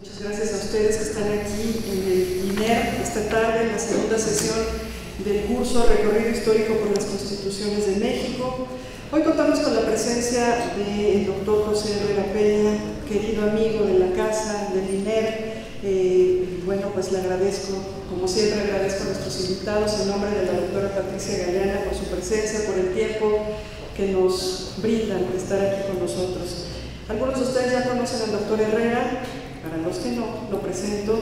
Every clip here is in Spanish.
Muchas gracias a ustedes que están aquí en el INER esta tarde, en la segunda sesión del curso Recorrido Histórico por las Constituciones de México. Hoy contamos con la presencia del doctor José Herrera Peña, querido amigo de la casa, del INER. Bueno, pues le agradezco, como siempre agradezco a nuestros invitados en nombre de la doctora Patricia Galeana por su presencia, por el tiempo que nos brindan de estar aquí con nosotros. Algunos de ustedes ya conocen al doctor Herrera, para los que no, lo presento.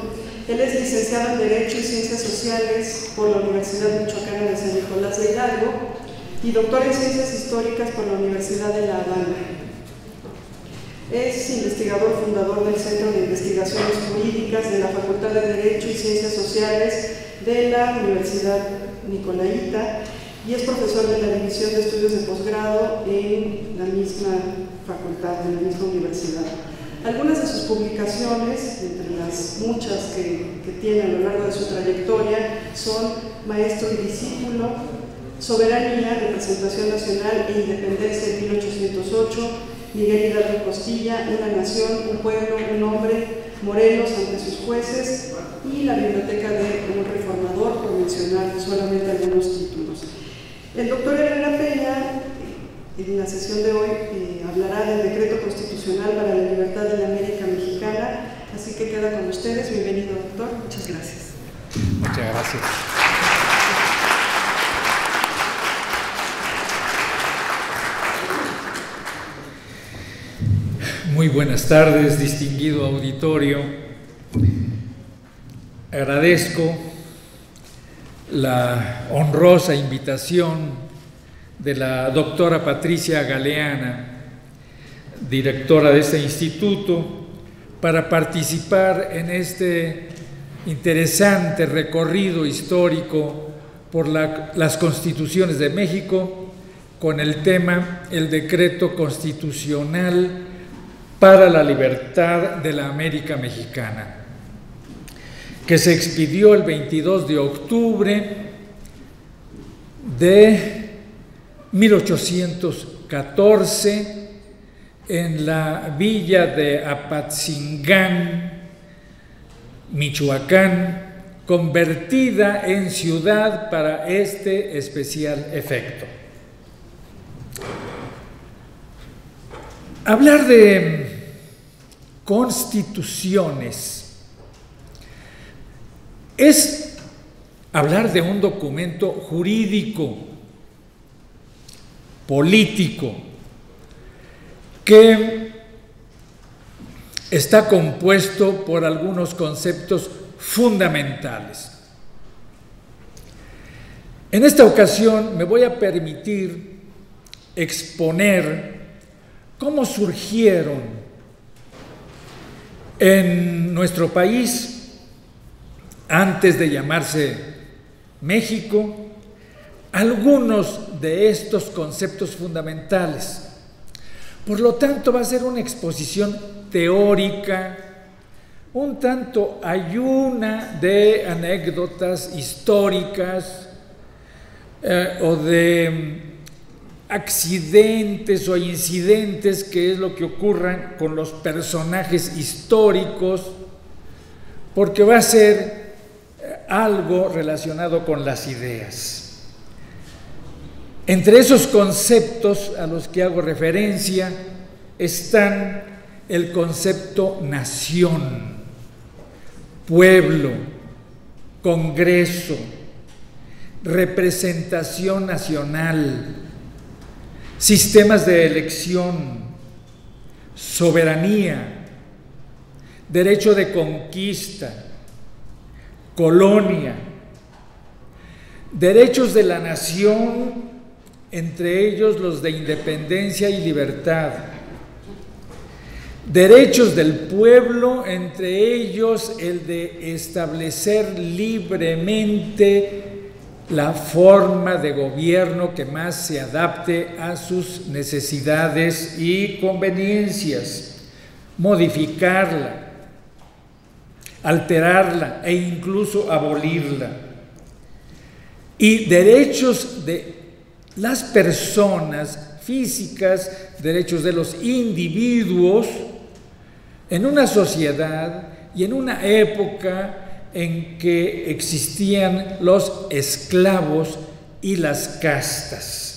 Él es licenciado en Derecho y Ciencias Sociales por la Universidad Michoacana de San Nicolás de Hidalgo y doctor en Ciencias Históricas por la Universidad de La Habana. Es investigador fundador del Centro de Investigaciones Jurídicas de la Facultad de Derecho y Ciencias Sociales de la Universidad Nicolaita y es profesor de la División de Estudios de Posgrado en la misma facultad, en la misma universidad. Algunas de sus publicaciones, entre las muchas que tiene a lo largo de su trayectoria, son Maestro y Discípulo, Soberanía, Representación Nacional e Independencia en 1808, Miguel Hidalgo Costilla, Una Nación, un Pueblo, un Hombre, Morelos ante sus jueces y la Biblioteca de un Reformador, por mencionar solamente algunos títulos. El doctor Herrera Peña, en la sesión de hoy, hablará del Decreto Constitucional para la Libertad de la América Mexicana, así que queda con ustedes. Bienvenido, doctor. Muchas gracias. Muchas gracias. Muy buenas tardes, distinguido auditorio. Agradezco la honrosa invitación de la doctora Patricia Galeana, directora de este instituto, para participar en este interesante recorrido histórico por las constituciones de México con el tema El Decreto Constitucional para la Libertad de la América Mexicana, que se expidió el 22 de octubre de 1814 en la villa de Apatzingán, Michoacán, convertida en ciudad para este especial efecto. Hablar de constituciones es hablar de un documento jurídico, político, que está compuesto por algunos conceptos fundamentales. En esta ocasión me voy a permitir exponer cómo surgieron en nuestro país, antes de llamarse México, algunos de estos conceptos fundamentales. Por lo tanto, va a ser una exposición teórica, un tanto ayuna de anécdotas históricas o de accidentes o incidentes, que es lo que ocurran con los personajes históricos, porque va a ser algo relacionado con las ideas. Entre esos conceptos a los que hago referencia están el concepto nación, pueblo, congreso, representación nacional, sistemas de elección, soberanía, derecho de conquista, colonia, derechos de la nación, entre ellos los de independencia y libertad, derechos del pueblo, entre ellos el de establecer libremente la forma de gobierno que más se adapte a sus necesidades y conveniencias, modificarla, alterarla e incluso abolirla. Y derechos de las personas físicas, derechos de los individuos en una sociedad y en una época en que existían los esclavos y las castas.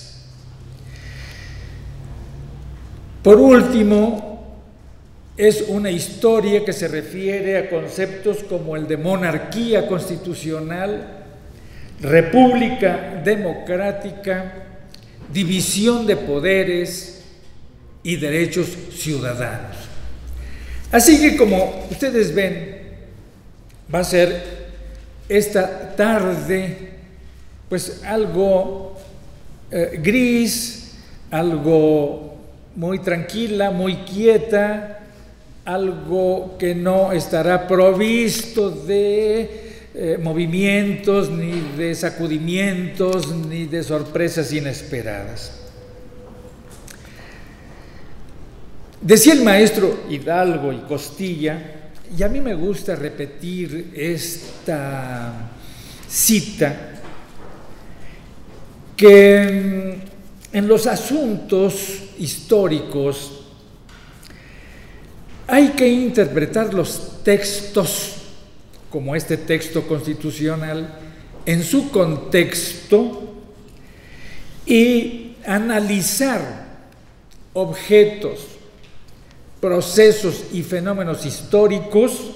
Por último, es una historia que se refiere a conceptos como el de monarquía constitucional, república democrática, división de poderes y derechos ciudadanos. Así que, como ustedes ven, va a ser esta tarde pues algo gris, algo muy tranquila, muy quieta, algo que no estará provisto de movimientos, ni de sacudimientos, ni de sorpresas inesperadas. Decía el maestro Hidalgo y Costilla, y a mí me gusta repetir esta cita, que en los asuntos históricos hay que interpretar los textos, como este texto constitucional, en su contexto y analizar objetos, procesos y fenómenos históricos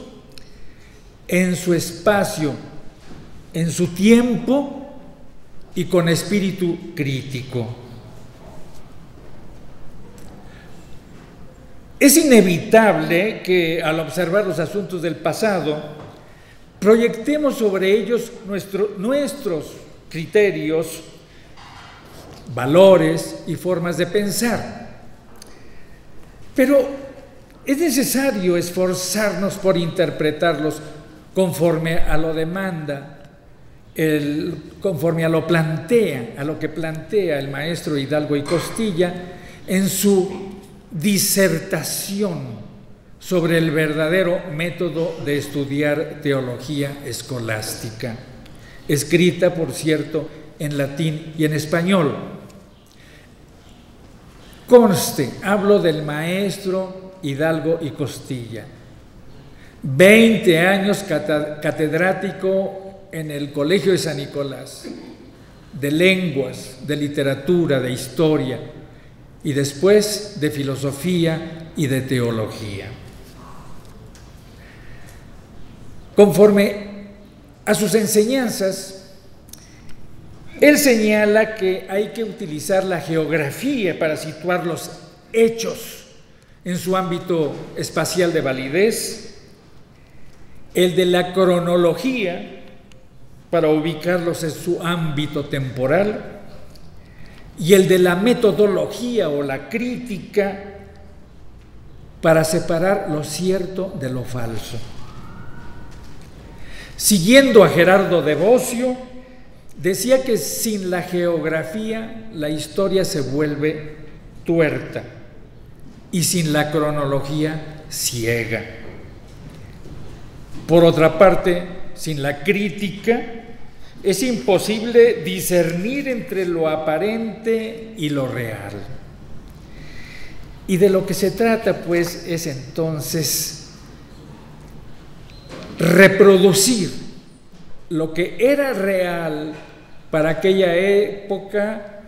en su espacio, en su tiempo y con espíritu crítico. Es inevitable que al observar los asuntos del pasado proyectemos sobre ellos nuestros criterios, valores y formas de pensar. Pero es necesario esforzarnos por interpretarlos conforme a lo demanda, conforme a lo que plantea el maestro Hidalgo y Costilla en su disertación sobre el verdadero método de estudiar teología escolástica, escrita, por cierto, en latín y en español. Conste, hablo del maestro Hidalgo y Costilla, 20 años catedrático en el Colegio de San Nicolás, de lenguas, de literatura, de historia, y después de filosofía y de teología. Conforme a sus enseñanzas, él señala que hay que utilizar la geografía para situar los hechos en su ámbito espacial de validez, el de la cronología para ubicarlos en su ámbito temporal, y el de la metodología o la crítica para separar lo cierto de lo falso. Siguiendo a Gerardo de Bocio, decía que sin la geografía la historia se vuelve tuerta y sin la cronología ciega. Por otra parte, sin la crítica es imposible discernir entre lo aparente y lo real. Y de lo que se trata, pues, es entonces reproducir lo que era real para aquella época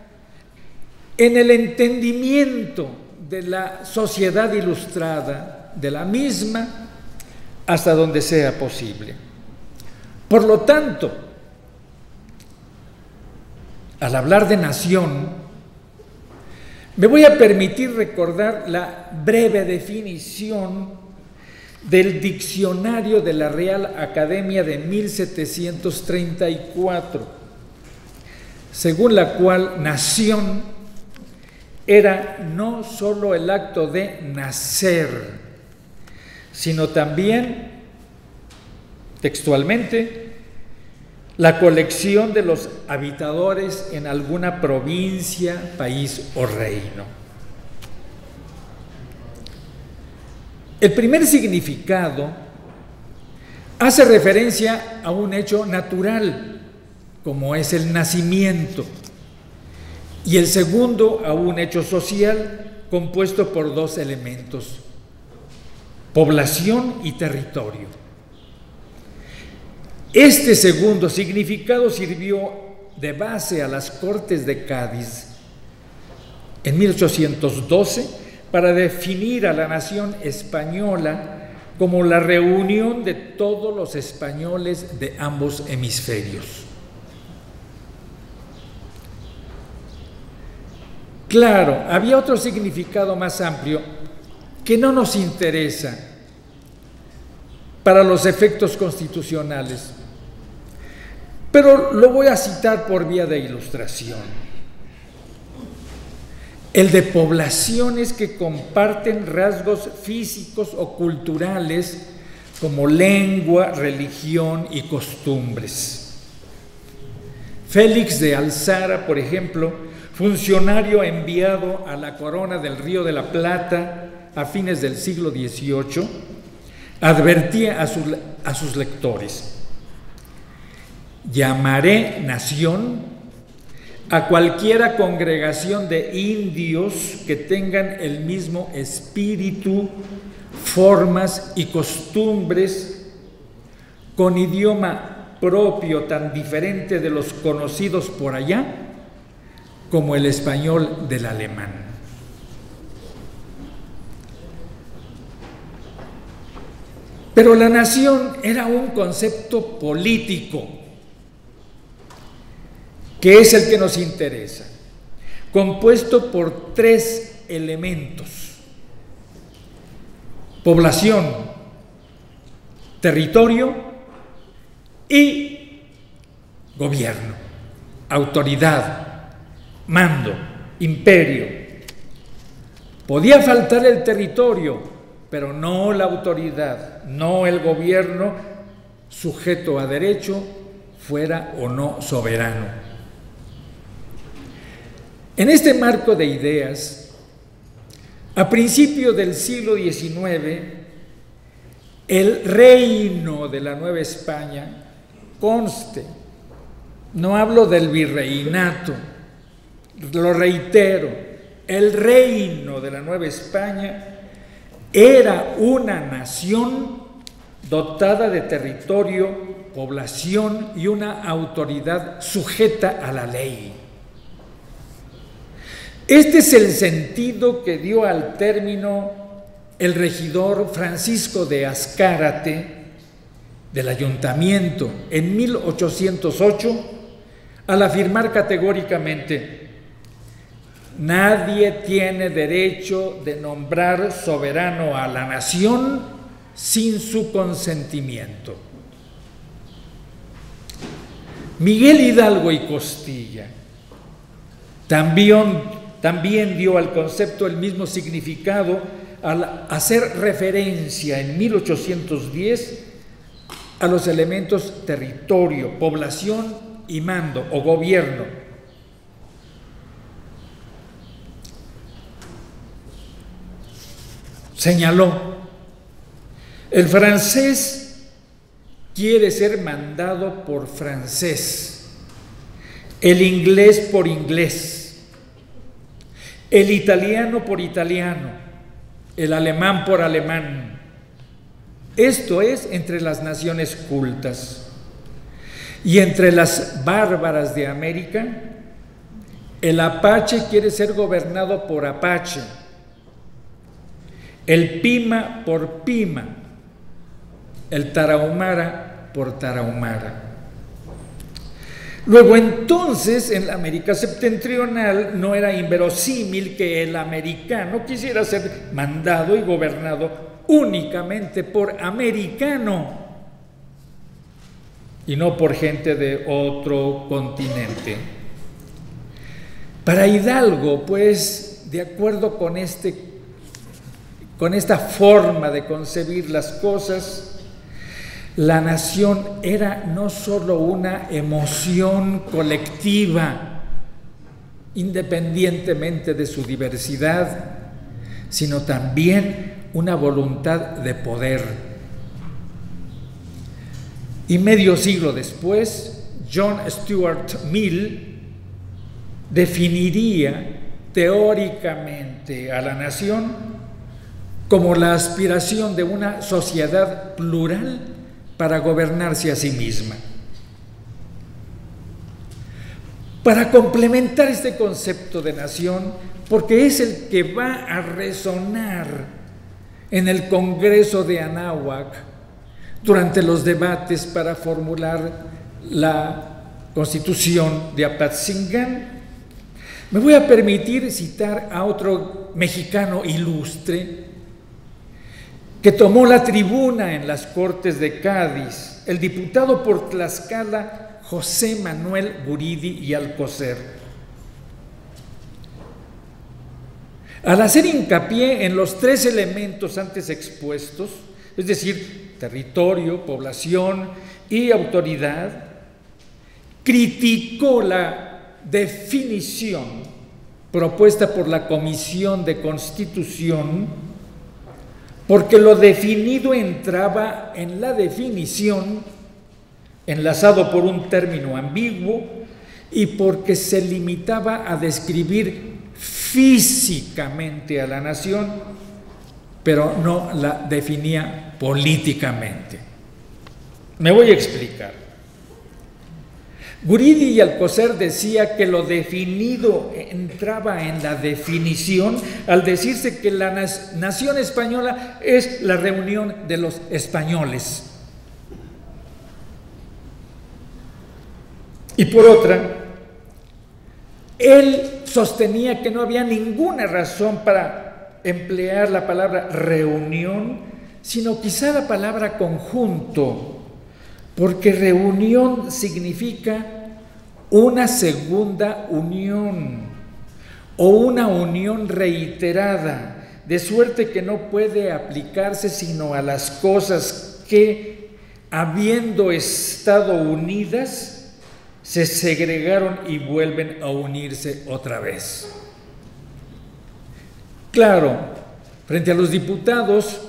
en el entendimiento de la sociedad ilustrada, de la misma, hasta donde sea posible. Por lo tanto, al hablar de nación, me voy a permitir recordar la breve definición del diccionario de la Real Academia de 1734, según la cual nación era no solo el acto de nacer, sino también, textualmente, la colección de los habitadores en alguna provincia, país o reino. El primer significado hace referencia a un hecho natural, como es el nacimiento, y el segundo a un hecho social compuesto por dos elementos: población y territorio. Este segundo significado sirvió de base a las Cortes de Cádiz en 1812 para definir a la nación española como la reunión de todos los españoles de ambos hemisferios. Claro, había otro significado más amplio que no nos interesa para los efectos constitucionales, pero lo voy a citar por vía de ilustración. El de poblaciones que comparten rasgos físicos o culturales como lengua, religión y costumbres. Félix de Alzara, por ejemplo, funcionario enviado a la corona del Río de la Plata a fines del siglo XVIII, advertía a sus lectores: llamaré nación a cualquiera congregación de indios que tengan el mismo espíritu, formas y costumbres, con idioma propio tan diferente de los conocidos por allá como el español del alemán. Pero la nación era un concepto político, que es el que nos interesa, compuesto por tres elementos: población, territorio y gobierno, autoridad, mando, imperio. Podía faltar el territorio, pero no la autoridad, no el gobierno sujeto a derecho, fuera o no soberano. En este marco de ideas, a principios del siglo XIX, el reino de la Nueva España, conste, no hablo del virreinato, lo reitero, el reino de la Nueva España era una nación dotada de territorio, población y una autoridad sujeta a la ley. Este es el sentido que dio al término el regidor Francisco de Azcárate del Ayuntamiento en 1808 al afirmar categóricamente: nadie tiene derecho de nombrar soberano a la nación sin su consentimiento. Miguel Hidalgo y Costilla también dio al concepto el mismo significado al hacer referencia en 1810 a los elementos territorio, población y mando o gobierno. Señaló: el francés quiere ser mandado por francés, el inglés por inglés, el italiano por italiano, el alemán por alemán. Esto es entre las naciones cultas. Y entre las bárbaras de América, el apache quiere ser gobernado por apache, el pima por pima, el tarahumara por tarahumara. Luego, entonces, en la América septentrional no era inverosímil que el americano quisiera ser mandado y gobernado únicamente por americano y no por gente de otro continente. Para Hidalgo, pues, de acuerdo con esta forma de concebir las cosas, la nación era no solo una emoción colectiva, independientemente de su diversidad, sino también una voluntad de poder. Y medio siglo después, John Stuart Mill definiría teóricamente a la nación como la aspiración de una sociedad plural para gobernarse a sí misma. Para complementar este concepto de nación, porque es el que va a resonar en el Congreso de Anáhuac durante los debates para formular la Constitución de Apatzingán, me voy a permitir citar a otro mexicano ilustre que tomó la tribuna en las Cortes de Cádiz, el diputado por Tlaxcala José Manuel Guridi y Alcocer. Al hacer hincapié en los tres elementos antes expuestos, es decir, territorio, población y autoridad, criticó la definición propuesta por la Comisión de Constitución, porque lo definido entraba en la definición, enlazado por un término ambiguo, y porque se limitaba a describir físicamente a la nación, pero no la definía políticamente. Me voy a explicar. Guridi y Alcocer decía que lo definido entraba en la definición al decirse que la nación española es la reunión de los españoles. Y por otra, él sostenía que no había ninguna razón para emplear la palabra reunión, sino quizá la palabra conjunto, porque reunión significa una segunda unión o una unión reiterada, de suerte que no puede aplicarse sino a las cosas que, habiendo estado unidas, se segregaron y vuelven a unirse otra vez. Claro, frente a los diputados,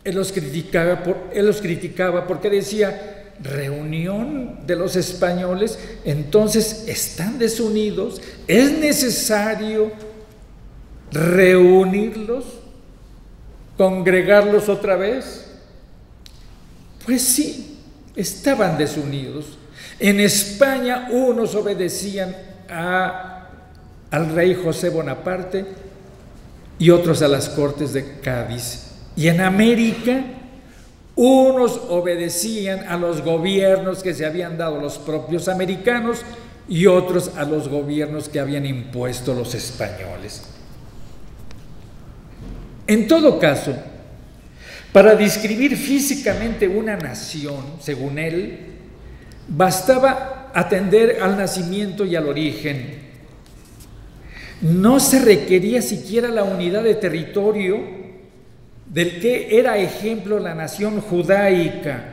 él los criticaba porque decía: reunión de los españoles, entonces están desunidos, es necesario reunirlos, congregarlos otra vez. Pues sí, estaban desunidos. En España unos obedecían al rey José Bonaparte y otros a las Cortes de Cádiz. Y en América unos obedecían a los gobiernos que se habían dado los propios americanos y otros a los gobiernos que habían impuesto los españoles. En todo caso, para describir físicamente una nación, según él, bastaba atender al nacimiento y al origen. No se requería siquiera la unidad de territorio del que era ejemplo la nación judaica,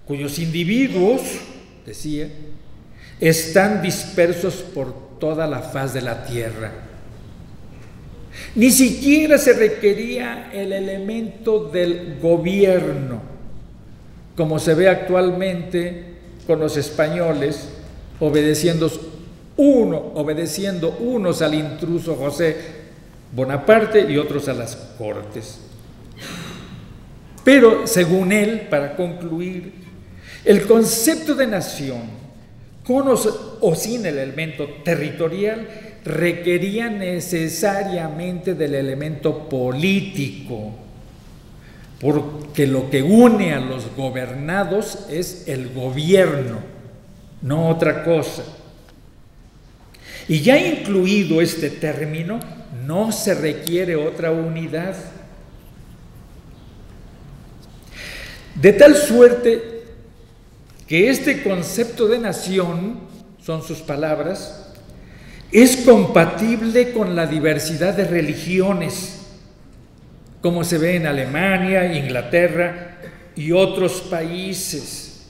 cuyos individuos, decía, están dispersos por toda la faz de la tierra. Ni siquiera se requería el elemento del gobierno, como se ve actualmente con los españoles, obedeciendo unos al intruso José Bonaparte y otros a las Cortes. Pero, según él, para concluir, el concepto de nación, con o sin el elemento territorial, requería necesariamente del elemento político, porque lo que une a los gobernados es el gobierno, no otra cosa. Y ya incluido este término, no se requiere otra unidad. De tal suerte que este concepto de nación, son sus palabras, es compatible con la diversidad de religiones, como se ve en Alemania, Inglaterra y otros países,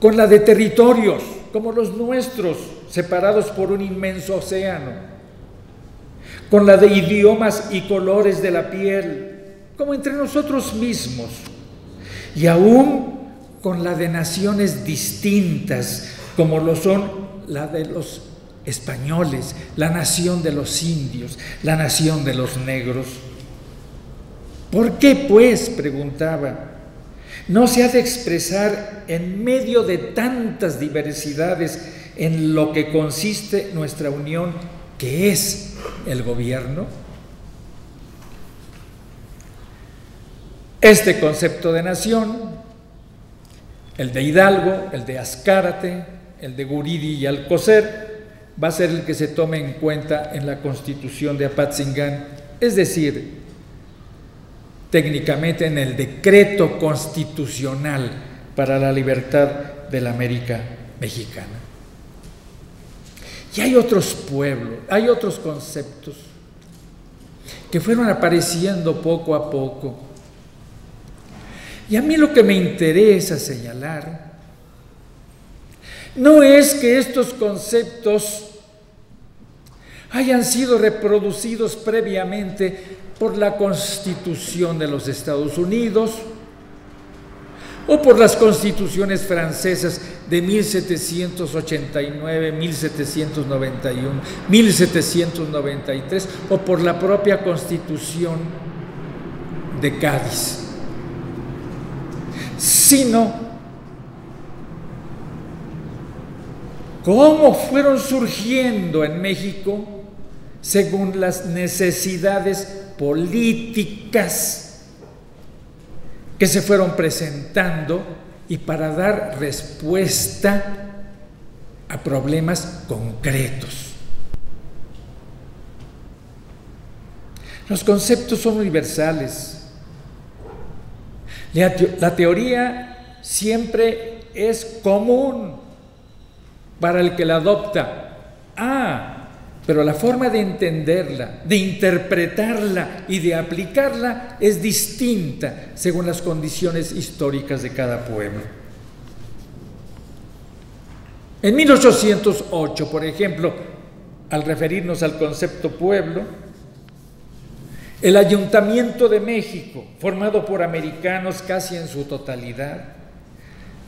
con la de territorios, como los nuestros, separados por un inmenso océano, con la de idiomas y colores de la piel, como entre nosotros mismos, y aún con la de naciones distintas, como lo son la de los españoles, la nación de los indios, la nación de los negros. ¿Por qué, pues?, preguntaba, no se ha de expresar en medio de tantas diversidades en lo que consiste nuestra unión, que es el gobierno? Este concepto de nación, el de Hidalgo, el de Azcárate, el de Guridi y Alcocer, va a ser el que se tome en cuenta en la Constitución de Apatzingán, es decir, técnicamente en el decreto constitucional para la libertad de la América mexicana. Y hay otros pueblos, hay otros conceptos que fueron apareciendo poco a poco. Y a mí lo que me interesa señalar no es que estos conceptos hayan sido reproducidos previamente por la Constitución de los Estados Unidos o por las constituciones francesas de 1789, 1791, 1793 o por la propia Constitución de Cádiz, sino cómo fueron surgiendo en México según las necesidades políticas que se fueron presentando y para dar respuesta a problemas concretos. Los conceptos son universales. La teoría siempre es común para el que la adopta. Pero la forma de entenderla, de interpretarla y de aplicarla es distinta según las condiciones históricas de cada pueblo. En 1808, por ejemplo, al referirnos al concepto pueblo, el Ayuntamiento de México, formado por americanos casi en su totalidad,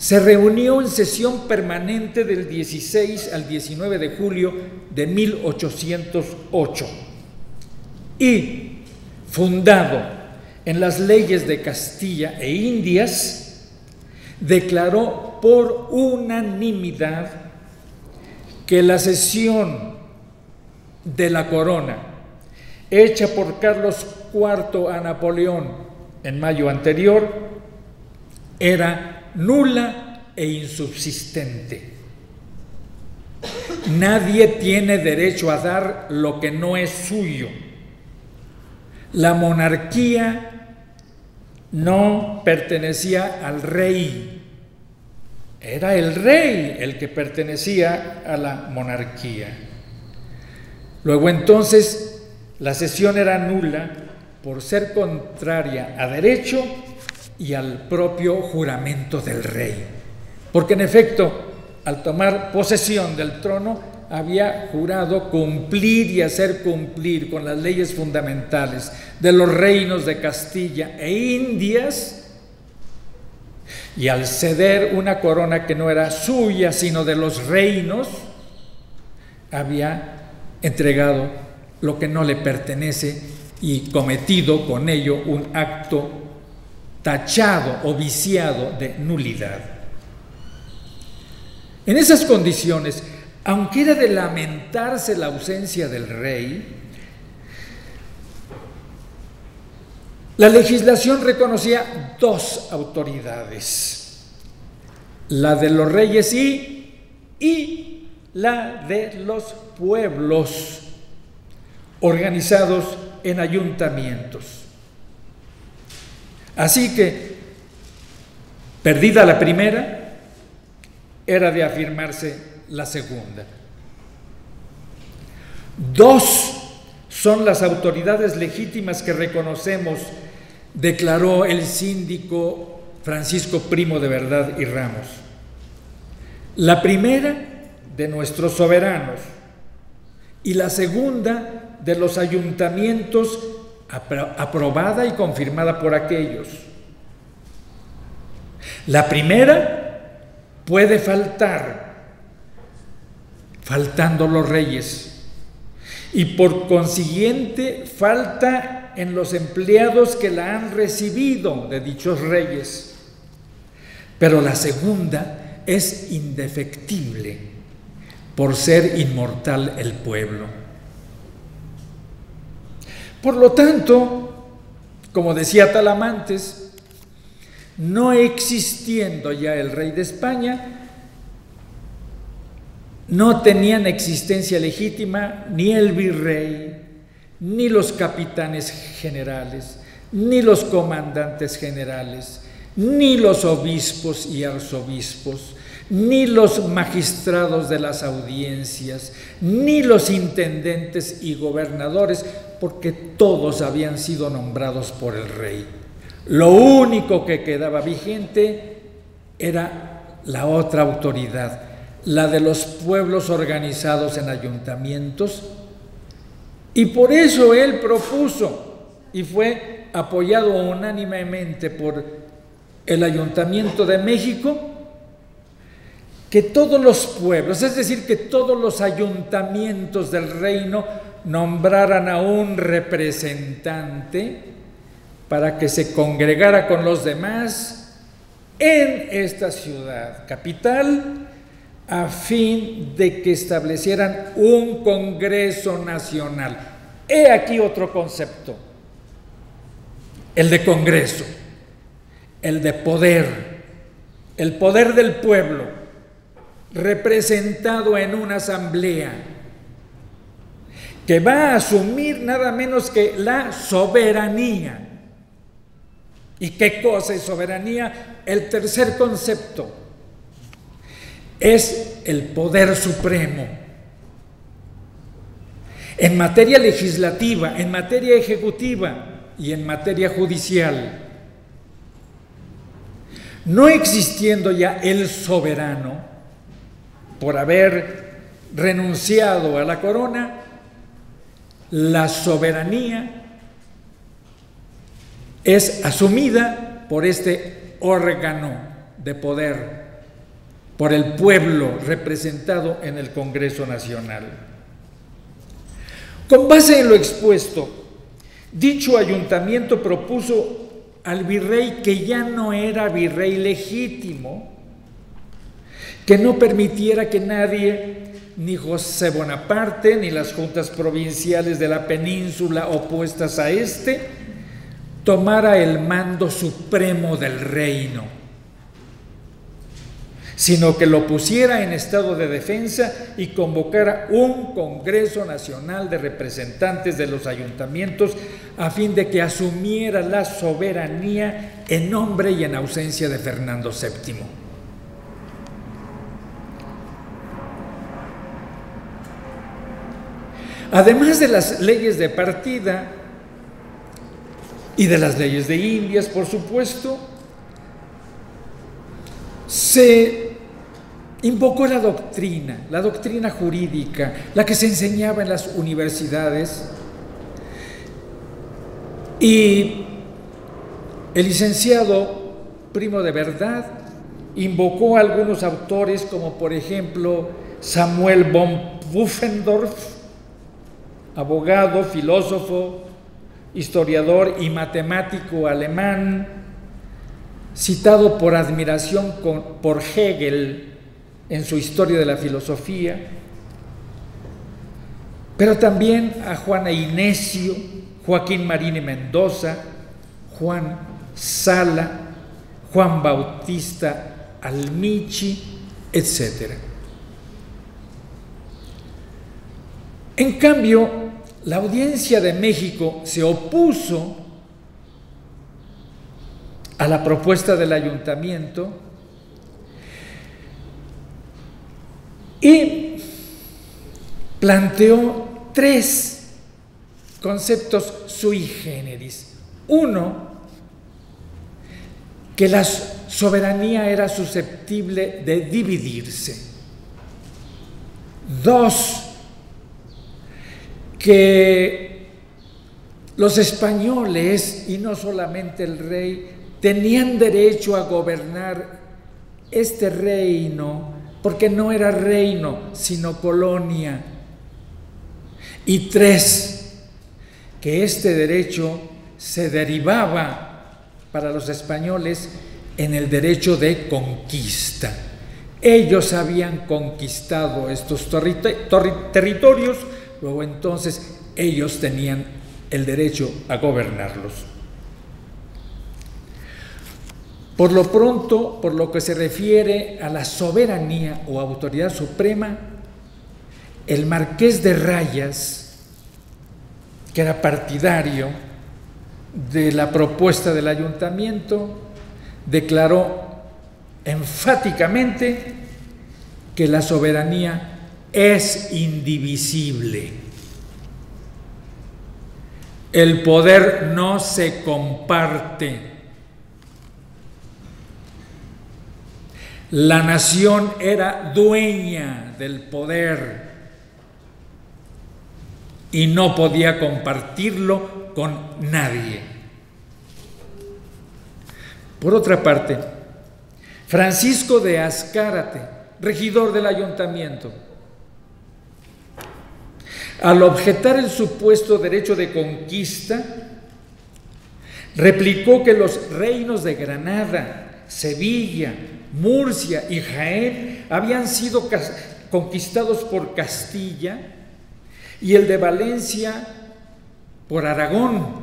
se reunió en sesión permanente del 16 al 19 de julio de 1808 y, fundado en las leyes de Castilla e Indias, declaró por unanimidad que la cesión de la corona hecha por Carlos IV a Napoleón en mayo anterior era nula e insubsistente. Nadie tiene derecho a dar lo que no es suyo. La monarquía no pertenecía al rey, era el rey el que pertenecía a la monarquía. Luego entonces la cesión era nula por ser contraria a derecho y al propio juramento del rey, porque en efecto, al tomar posesión del trono, había jurado cumplir y hacer cumplir con las leyes fundamentales de los reinos de Castilla e Indias, y al ceder una corona que no era suya, sino de los reinos, había entregado lo que no le pertenece y cometido con ello un acto tachado o viciado de nulidad. En esas condiciones, aunque era de lamentarse la ausencia del rey, la legislación reconocía dos autoridades, la de los reyes y la de los pueblos, organizados en ayuntamientos. Así que, perdida la primera, era de afirmarse la segunda. Dos son las autoridades legítimas que reconocemos, declaró el síndico Francisco Primo de Verdad y Ramos. La primera, de nuestros soberanos, y la segunda, de los ayuntamientos, aprobada y confirmada por aquellos. La primera puede faltar, faltando los reyes, y por consiguiente falta en los empleados que la han recibido de dichos reyes. pero la segunda es indefectible por ser inmortal el pueblo. Por lo tanto, como decía Talamantes, no existiendo ya el rey de España, no tenían existencia legítima ni el virrey, ni los capitanes generales, ni los comandantes generales, ni los obispos y arzobispos, ni los magistrados de las audiencias, ni los intendentes y gobernadores, porque todos habían sido nombrados por el rey. Lo único que quedaba vigente era la otra autoridad, la de los pueblos organizados en ayuntamientos, y por eso él propuso, y fue apoyado unánimemente por el Ayuntamiento de México, que todos los pueblos, es decir, que todos los ayuntamientos del reino nombraran a un representante para que se congregara con los demás en esta ciudad capital, a fin de que establecieran un Congreso Nacional. He aquí otro concepto, el de Congreso, el de poder, el poder del pueblo, representado en una asamblea, que va a asumir nada menos que la soberanía. ¿Y qué cosa es soberanía? El tercer concepto es el poder supremo en materia legislativa, en materia ejecutiva y en materia judicial. No existiendo ya el soberano por haber renunciado a la corona, la soberanía es asumida por este órgano de poder, por el pueblo representado en el Congreso Nacional. Con base en lo expuesto, dicho ayuntamiento propuso al virrey, que ya no era virrey legítimo, que no permitiera que nadie, ni José Bonaparte, ni las juntas provinciales de la península opuestas a este, tomara el mando supremo del reino, sino que lo pusiera en estado de defensa y convocara un Congreso Nacional de Representantes de los ayuntamientos a fin de que asumiera la soberanía en nombre y en ausencia de Fernando VII. Además de las leyes de partida y de las leyes de Indias, por supuesto, se invocó la doctrina jurídica, la que se enseñaba en las universidades, y el licenciado Primo de Verdad invocó a algunos autores, como por ejemplo Samuel von Pufendorf, abogado, filósofo, historiador y matemático alemán, citado por admiración por Hegel en su Historia de la Filosofía, pero también a Juan Inesio, Joaquín Marín y Mendoza, Juan Sala, Juan Bautista Almichi, etc. En cambio, la Audiencia de México se opuso a la propuesta del ayuntamiento y planteó tres conceptos sui generis. Uno, que la soberanía era susceptible de dividirse. Dos, que los españoles, y no solamente el rey, tenían derecho a gobernar este reino, porque no era reino, sino colonia. Y tres, que este derecho se derivaba para los españoles en el derecho de conquista. Ellos habían conquistado estos territorios, luego entonces ellos tenían el derecho a gobernarlos. Por lo pronto, por lo que se refiere a la soberanía o autoridad suprema, el marqués de Rayas, que era partidario de la propuesta del ayuntamiento, declaró enfáticamente que la soberanía es indivisible. El poder no se comparte. La nación era dueña del poder y no podía compartirlo con nadie. Por otra parte, Francisco de Azcárate, regidor del ayuntamiento, al objetar el supuesto derecho de conquista, replicó que los reinos de Granada, Sevilla, Murcia y Jaén habían sido conquistados por Castilla y el de Valencia por Aragón,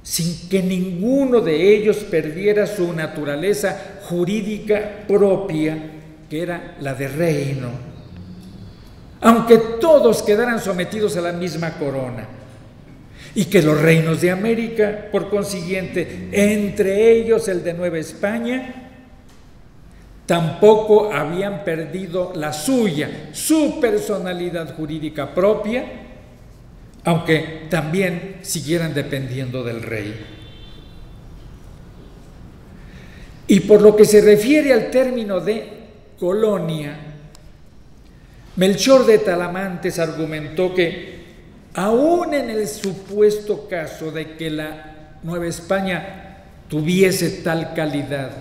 sin que ninguno de ellos perdiera su naturaleza jurídica propia, que era la de reino, aunque todos quedaran sometidos a la misma corona, y que los reinos de América, por consiguiente, entre ellos el de Nueva España, tampoco habían perdido la suya, su personalidad jurídica propia, aunque también siguieran dependiendo del rey. Y por lo que se refiere al término de colonia, Melchor de Talamantes argumentó que aún en el supuesto caso de que la Nueva España tuviese tal calidad,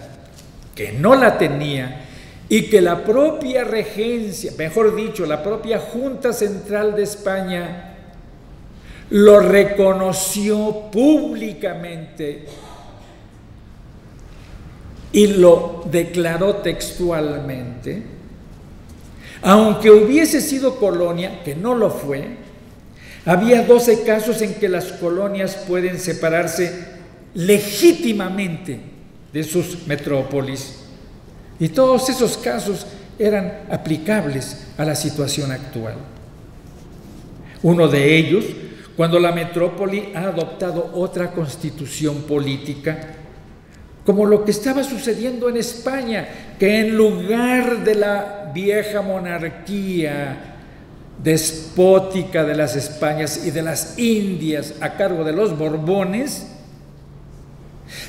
que no la tenía, y que la propia regencia, mejor dicho, la propia Junta Central de España lo reconoció públicamente y lo declaró textualmente, aunque hubiese sido colonia, que no lo fue, había 12 casos en que las colonias pueden separarse legítimamente de sus metrópolis, y todos esos casos eran aplicables a la situación actual. Uno de ellos, cuando la metrópoli ha adoptado otra constitución política, como lo que estaba sucediendo en España, que en lugar de la vieja monarquía despótica de las Españas y de las Indias a cargo de los Borbones,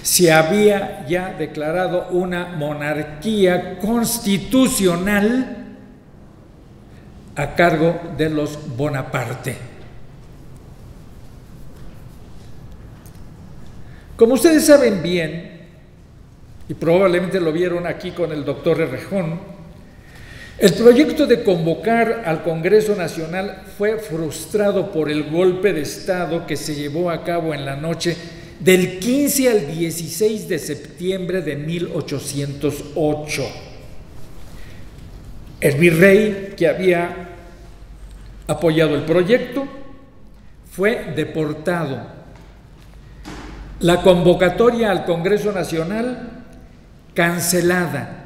se había ya declarado una monarquía constitucional a cargo de los Bonaparte. Como ustedes saben bien, y probablemente lo vieron aquí con el doctor Errejón, el proyecto de convocar al Congreso Nacional fue frustrado por el golpe de Estado que se llevó a cabo en la noche del 15 al 16 de septiembre de 1808. El virrey que había apoyado el proyecto fue deportado. La convocatoria al Congreso Nacional cancelada,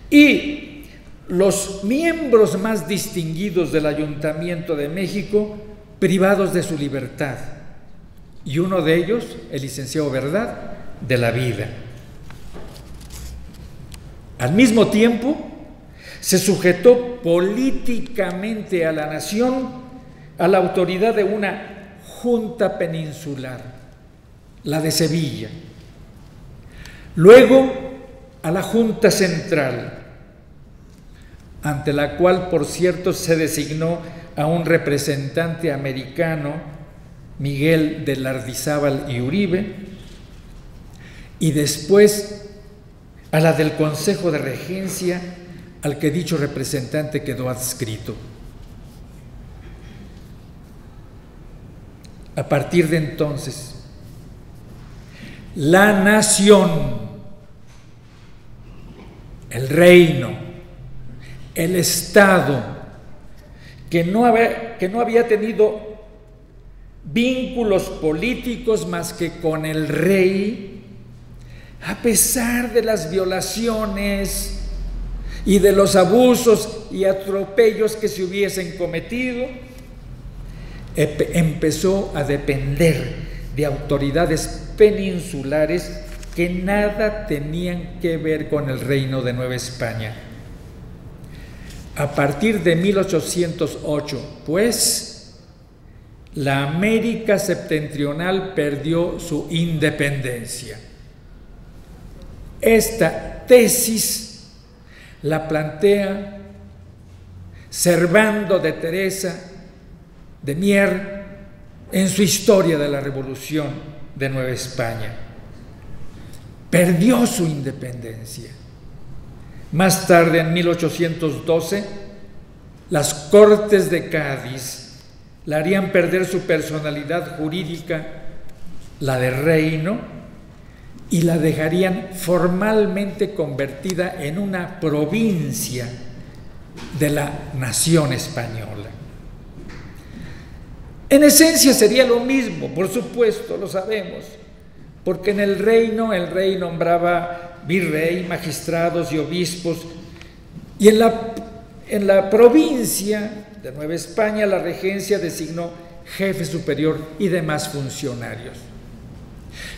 y los miembros más distinguidos del Ayuntamiento de México privados de su libertad, y uno de ellos, el licenciado Verdad, de la vida. Al mismo tiempo, se sujetó políticamente a la nación a la autoridad de una junta peninsular, la de Sevilla, luego a la Junta Central, ante la cual, por cierto, se designó a un representante americano, Miguel de Lardizábal y Uribe, y después a la del Consejo de Regencia, al que dicho representante quedó adscrito. A partir de entonces, la nación el reino, el Estado, que no había tenido vínculos políticos más que con el rey, a pesar de las violaciones y de los abusos y atropellos que se hubiesen cometido, empezó a depender de autoridades peninsulares que nada tenían que ver con el reino de Nueva España. A partir de 1808, pues, la América septentrional perdió su independencia. Esta tesis la plantea Servando de Teresa de Mier en su Historia de la Revolución de Nueva España. Perdió su independencia. Más tarde, en 1812, las Cortes de Cádiz la harían perder su personalidad jurídica, la de reino, y la dejarían formalmente convertida en una provincia de la nación española. En esencia sería lo mismo, por supuesto, lo sabemos, porque en el rey nombraba virrey, magistrados y obispos, y en la provincia de Nueva España la regencia designó jefe superior y demás funcionarios.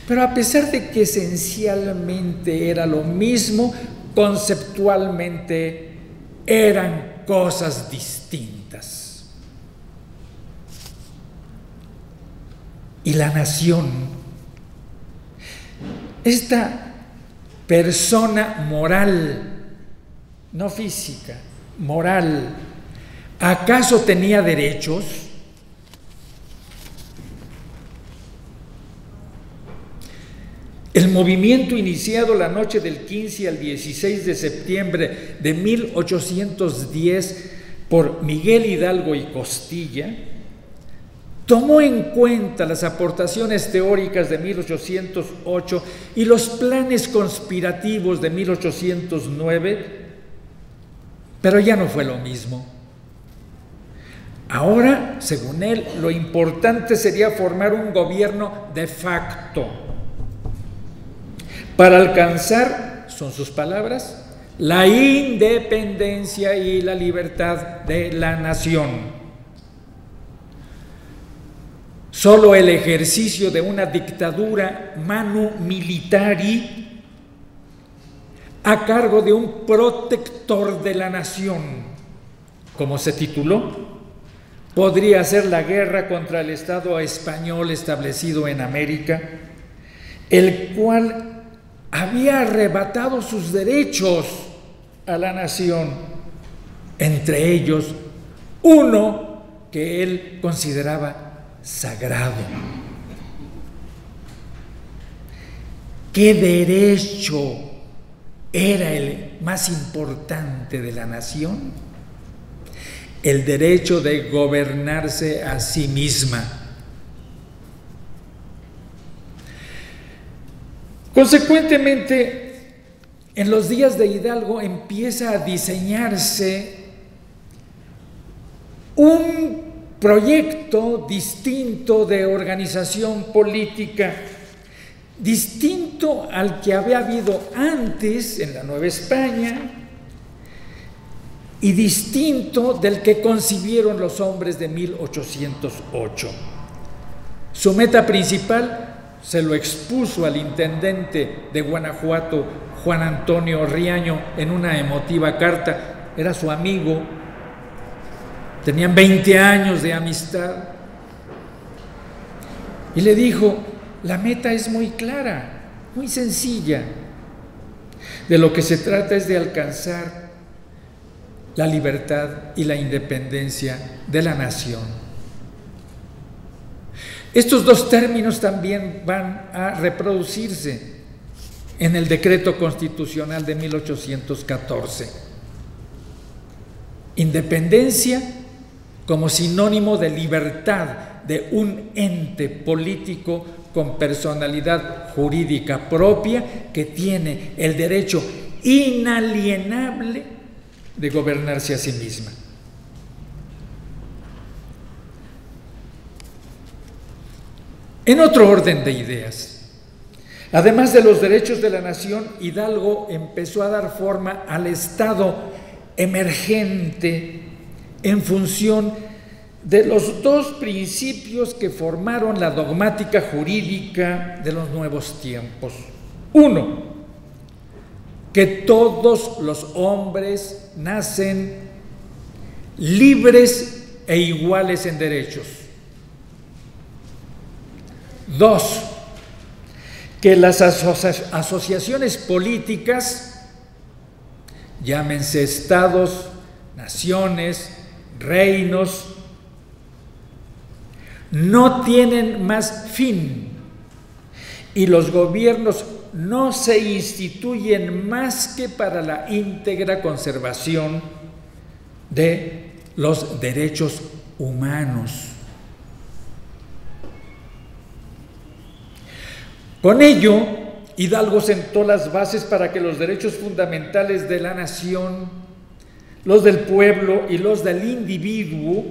Pero a pesar de que esencialmente era lo mismo, conceptualmente eran cosas distintas. Y la nación, esta persona moral, no física, moral, ¿acaso tenía derechos? El movimiento iniciado la noche del 15 al 16 de septiembre de 1810 por Miguel Hidalgo y Costilla tomó en cuenta las aportaciones teóricas de 1808 y los planes conspirativos de 1809, pero ya no fue lo mismo. Ahora, según él, lo importante sería formar un gobierno de facto para alcanzar, son sus palabras, la independencia y la libertad de la nación. Solo el ejercicio de una dictadura manu militari a cargo de un protector de la nación, como se tituló, podría hacer la guerra contra el Estado español establecido en América, el cual había arrebatado sus derechos a la nación, entre ellos uno que él consideraba sagrado. ¿Qué derecho era el más importante de la nación? El derecho de gobernarse a sí misma. Consecuentemente, en los días de Hidalgo empieza a diseñarse un proyecto distinto de organización política, distinto al que había habido antes en la Nueva España y distinto del que concibieron los hombres de 1808. Su meta principal se lo expuso al intendente de Guanajuato, Juan Antonio Riaño, en una emotiva carta. Era su amigo, tenían 20 años de amistad, y le dijo: la meta es muy clara, muy sencilla. De lo que se trata es de alcanzar la libertad y la independencia de la nación. Estos dos términos también van a reproducirse en el decreto constitucional de 1814. Independencia como sinónimo de libertad de un ente político con personalidad jurídica propia que tiene el derecho inalienable de gobernarse a sí misma. En otro orden de ideas, además de los derechos de la nación, Hidalgo empezó a dar forma al Estado emergente en función de los dos principios que formaron la dogmática jurídica de los nuevos tiempos. Uno, que todos los hombres nacen libres e iguales en derechos. Dos, que las asociaciones políticas, llámense estados, naciones, reinos, no tienen más fin y los gobiernos no se instituyen más que para la íntegra conservación de los derechos humanos. Con ello, Hidalgo sentó las bases para que los derechos fundamentales de la nación, los del pueblo y los del individuo,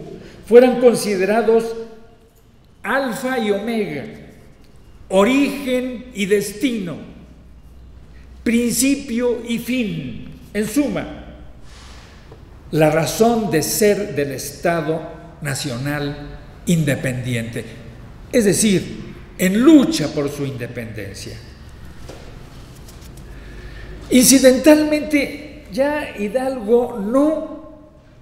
fueran considerados alfa y omega, origen y destino, principio y fin, en suma, la razón de ser del Estado nacional independiente, es decir, en lucha por su independencia. Incidentalmente, ya Hidalgo no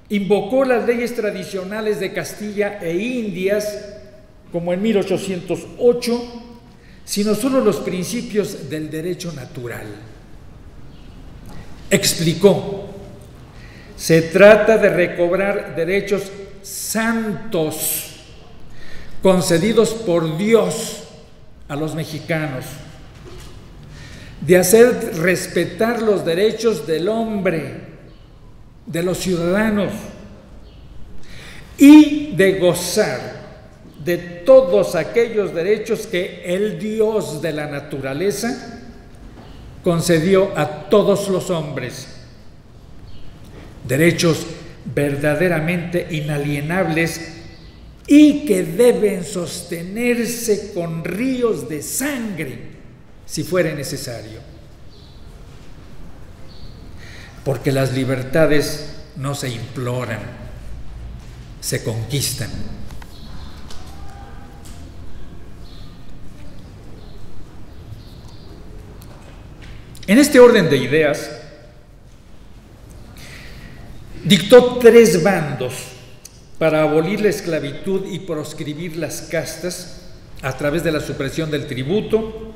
invocó las leyes tradicionales de Castilla e Indias, como en 1808, sino solo los principios del derecho natural. Explicó: se trata de recobrar derechos santos concedidos por Dios a los mexicanos, de hacer respetar los derechos del hombre, de los ciudadanos, y de gozar de todos aquellos derechos que el Dios de la naturaleza concedió a todos los hombres, derechos verdaderamente inalienables y que deben sostenerse con ríos de sangre si fuere necesario. Porque las libertades no se imploran, se conquistan. En este orden de ideas, dictó 3 bandos para abolir la esclavitud y proscribir las castas a través de la supresión del tributo,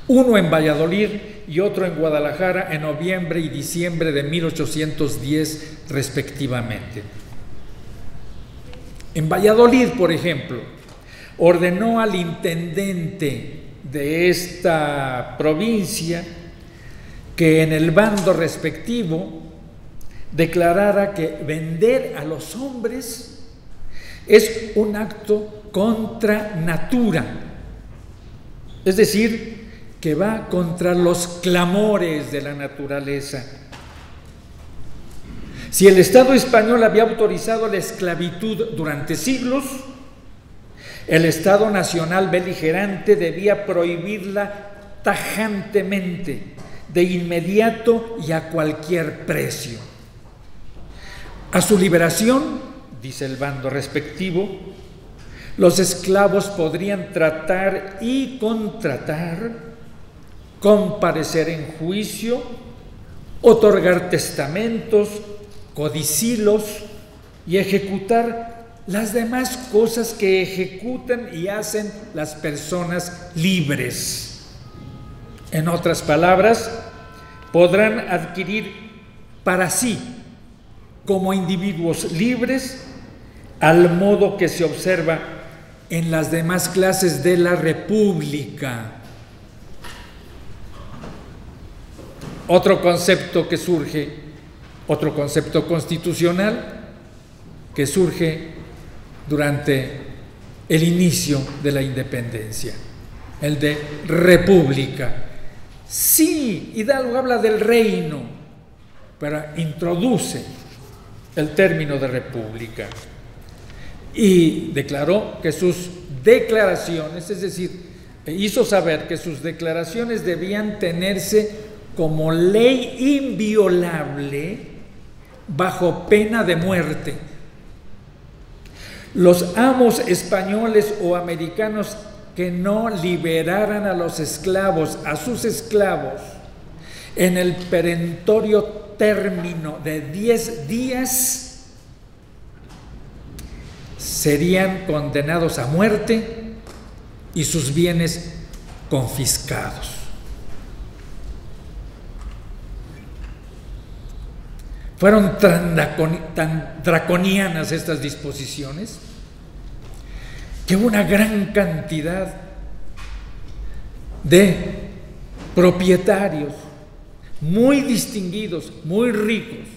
uno en Valladolid y otro en Guadalajara en noviembre y diciembre de 1810 respectivamente. En Valladolid, por ejemplo, ordenó al intendente de esta provincia que en el bando respectivo declarara que vender a los hombres es un acto contra natura, es decir, que va contra los clamores de la naturaleza. Si el Estado español había autorizado la esclavitud durante siglos, el Estado nacional beligerante debía prohibirla tajantemente, de inmediato y a cualquier precio. A su liberación, dice el bando respectivo, los esclavos podrían tratar y contratar, comparecer en juicio, otorgar testamentos, codicilos y ejecutar las demás cosas que ejecutan y hacen las personas libres. En otras palabras, podrán adquirir para sí, como individuos libres, al modo que se observa en las demás clases de la República. Otro concepto que surge, otro concepto constitucional que surge durante el inicio de la independencia, el de república, Sí, Hidalgo habla del reino, pero introduce el término de república y declaró que sus declaraciones, es decir, hizo saber que sus declaraciones debían tenerse como ley inviolable bajo pena de muerte. Los amos españoles o americanos que no liberaran a los esclavos, a sus esclavos, en el perentorio término de 10 días, serían condenados a muerte y sus bienes confiscados. Fueron tan draconianas estas disposiciones que una gran cantidad de propietarios muy distinguidos, muy ricos,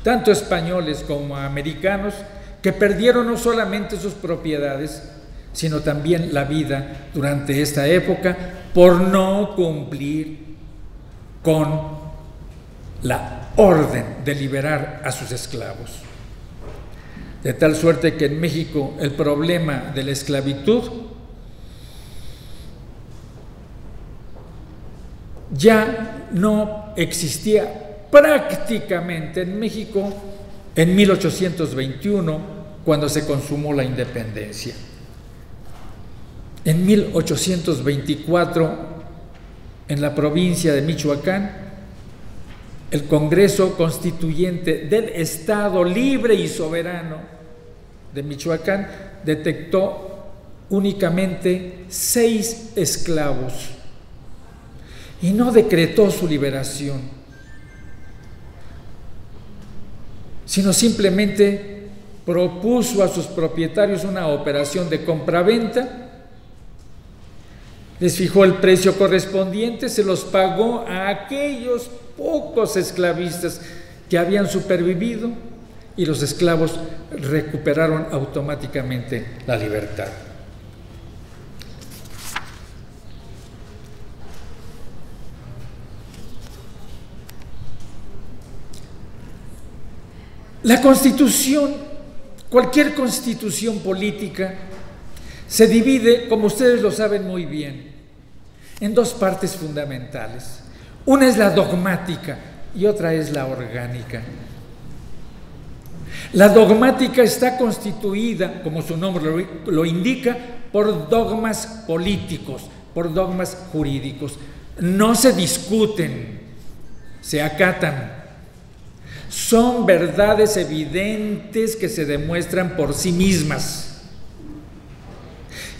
tanto españoles como americanos, que perdieron no solamente sus propiedades, sino también la vida durante esta época por no cumplir con la orden de liberar a sus esclavos. De tal suerte que en México el problema de la esclavitud ya no existía prácticamente en México en 1821, cuando se consumó la independencia. En 1824, en la provincia de Michoacán, el Congreso Constituyente del Estado Libre y Soberano de Michoacán detectó únicamente 6 esclavos y no decretó su liberación, sino simplemente propuso a sus propietarios una operación de compraventa, les fijó el precio correspondiente, se los pagó a aquellos pocos esclavistas que habían supervivido y los esclavos recuperaron automáticamente la libertad. La Constitución, cualquier constitución política, se divide, como ustedes lo saben muy bien, en 2 partes fundamentales. Una es la dogmática y otra es la orgánica. La dogmática está constituida, como su nombre lo indica, por dogmas políticos, por dogmas jurídicos. No se discuten, se acatan. Son verdades evidentes que se demuestran por sí mismas.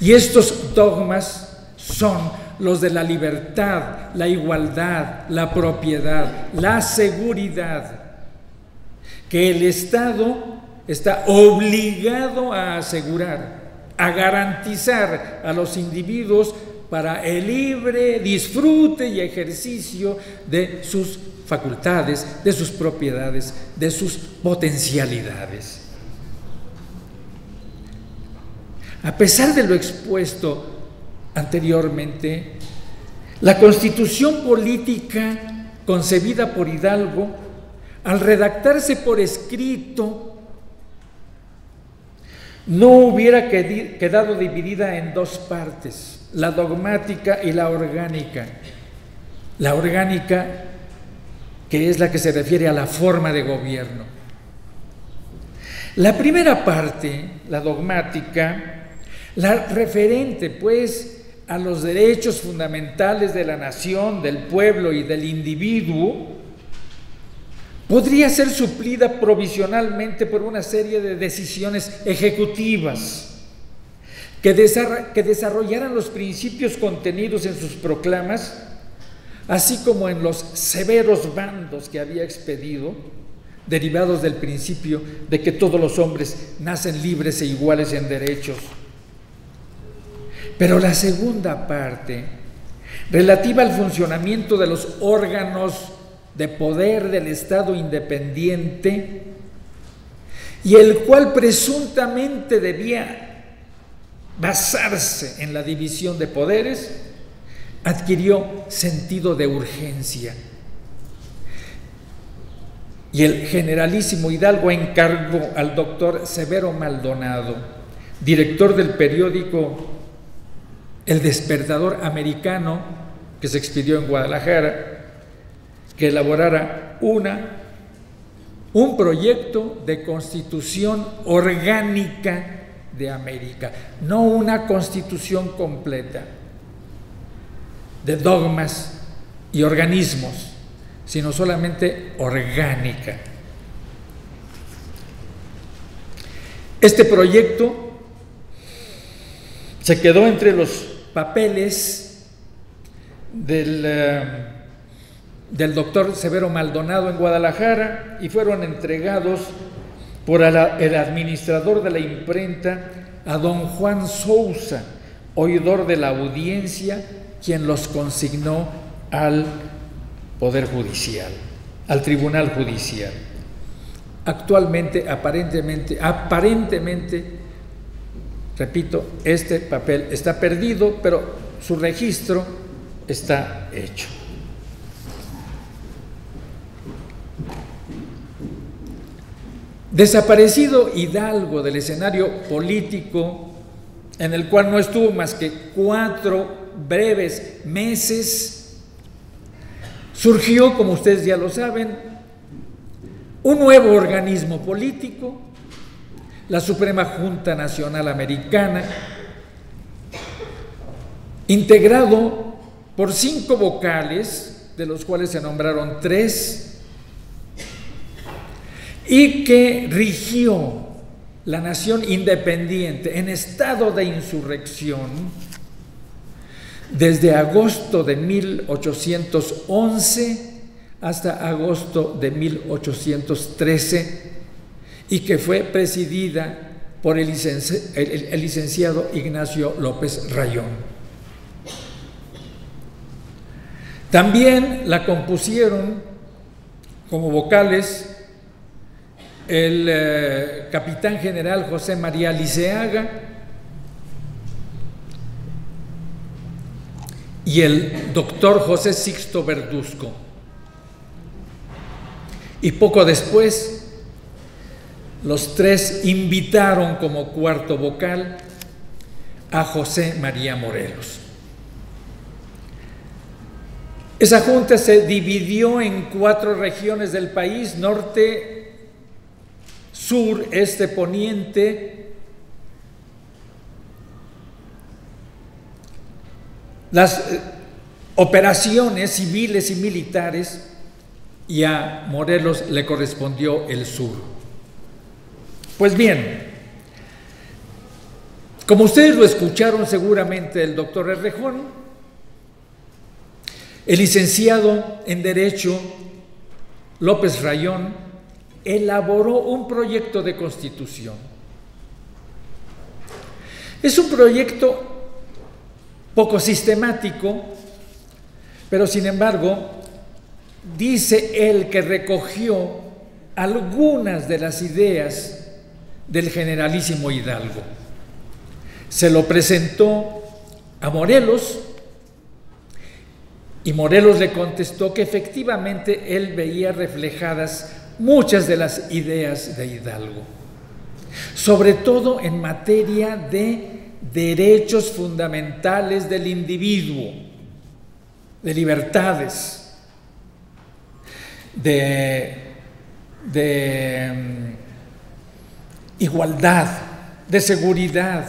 Y estos dogmas son los de la libertad, la igualdad, la propiedad, la seguridad, que el Estado está obligado a asegurar, a garantizar a los individuos para el libre disfrute y ejercicio de sus facultades, de sus propiedades, de sus potencialidades. A pesar de lo expuesto anteriormente, la Constitución política concebida por Hidalgo, al redactarse por escrito, no hubiera quedado dividida en 2 partes, la dogmática y la orgánica. La orgánica, que es la que se refiere a la forma de gobierno. La primera parte, la dogmática, la referente pues a los derechos fundamentales de la nación, del pueblo y del individuo, podría ser suplida provisionalmente por una serie de decisiones ejecutivas que desarrollaran los principios contenidos en sus proclamas, así como en los severos bandos que había expedido, derivados del principio de que todos los hombres nacen libres e iguales en derechos. Pero la segunda parte, relativa al funcionamiento de los órganos de poder del Estado independiente, y el cual presuntamente debía basarse en la división de poderes, adquirió sentido de urgencia. Y el generalísimo Hidalgo encargó al doctor Severo Maldonado, director del periódico El Despertador Americano, que se expidió en Guadalajara, que elaborara un proyecto de constitución orgánica de América, no una constitución completa de dogmas y organismos, sino solamente orgánica. Este proyecto se quedó entre los papeles del doctor Severo Maldonado en Guadalajara y fueron entregados por el administrador de la imprenta a don Juan Sousa, oidor de la audiencia, quien los consignó al Poder Judicial, al Tribunal Judicial. Actualmente, aparentemente, repito, este papel está perdido, pero su registro está hecho. Desaparecido Hidalgo del escenario político, en el cual no estuvo más que 4 breves meses, surgió, como ustedes ya lo saben, un nuevo organismo político, la Suprema Junta Nacional Americana, integrado por 5 vocales, de los cuales se nombraron 3, y que rigió la nación independiente en estado de insurrección desde agosto de 1811 hasta agosto de 1813, y que fue presidida por el licenciado Ignacio López Rayón. También la compusieron como vocales el capitán general José María Liceaga y el doctor José Sixto Verduzco. Y poco después, los 3 invitaron como cuarto vocal a José María Morelos. Esa junta se dividió en 4 regiones del país: norte, sur, este, poniente. Las operaciones civiles y militares, y a Morelos le correspondió el sur. Pues bien, como ustedes lo escucharon seguramente del doctor Errejón, el licenciado en Derecho López Rayón elaboró un proyecto de constitución. Es un proyecto poco sistemático, pero sin embargo, dice él que recogió algunas de las ideas del generalísimo Hidalgo. Se lo presentó a Morelos, y Morelos le contestó que efectivamente él veía reflejadas muchas de las ideas de Hidalgo, sobre todo en materia de derechos fundamentales del individuo, de libertades, de igualdad, de seguridad.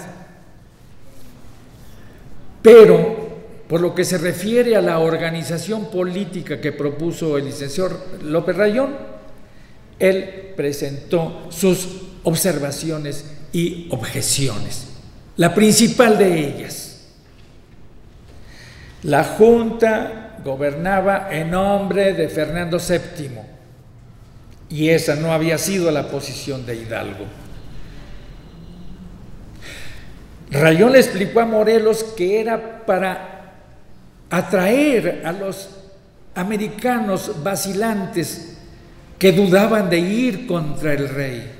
Pero por lo que se refiere a la organización política que propuso el licenciado López Rayón, él presentó sus observaciones y objeciones. La principal de ellas: la Junta gobernaba en nombre de Fernando VII, y esa no había sido la posición de Hidalgo. Rayón le explicó a Morelos que era para atraer a los americanos vacilantes que dudaban de ir contra el rey.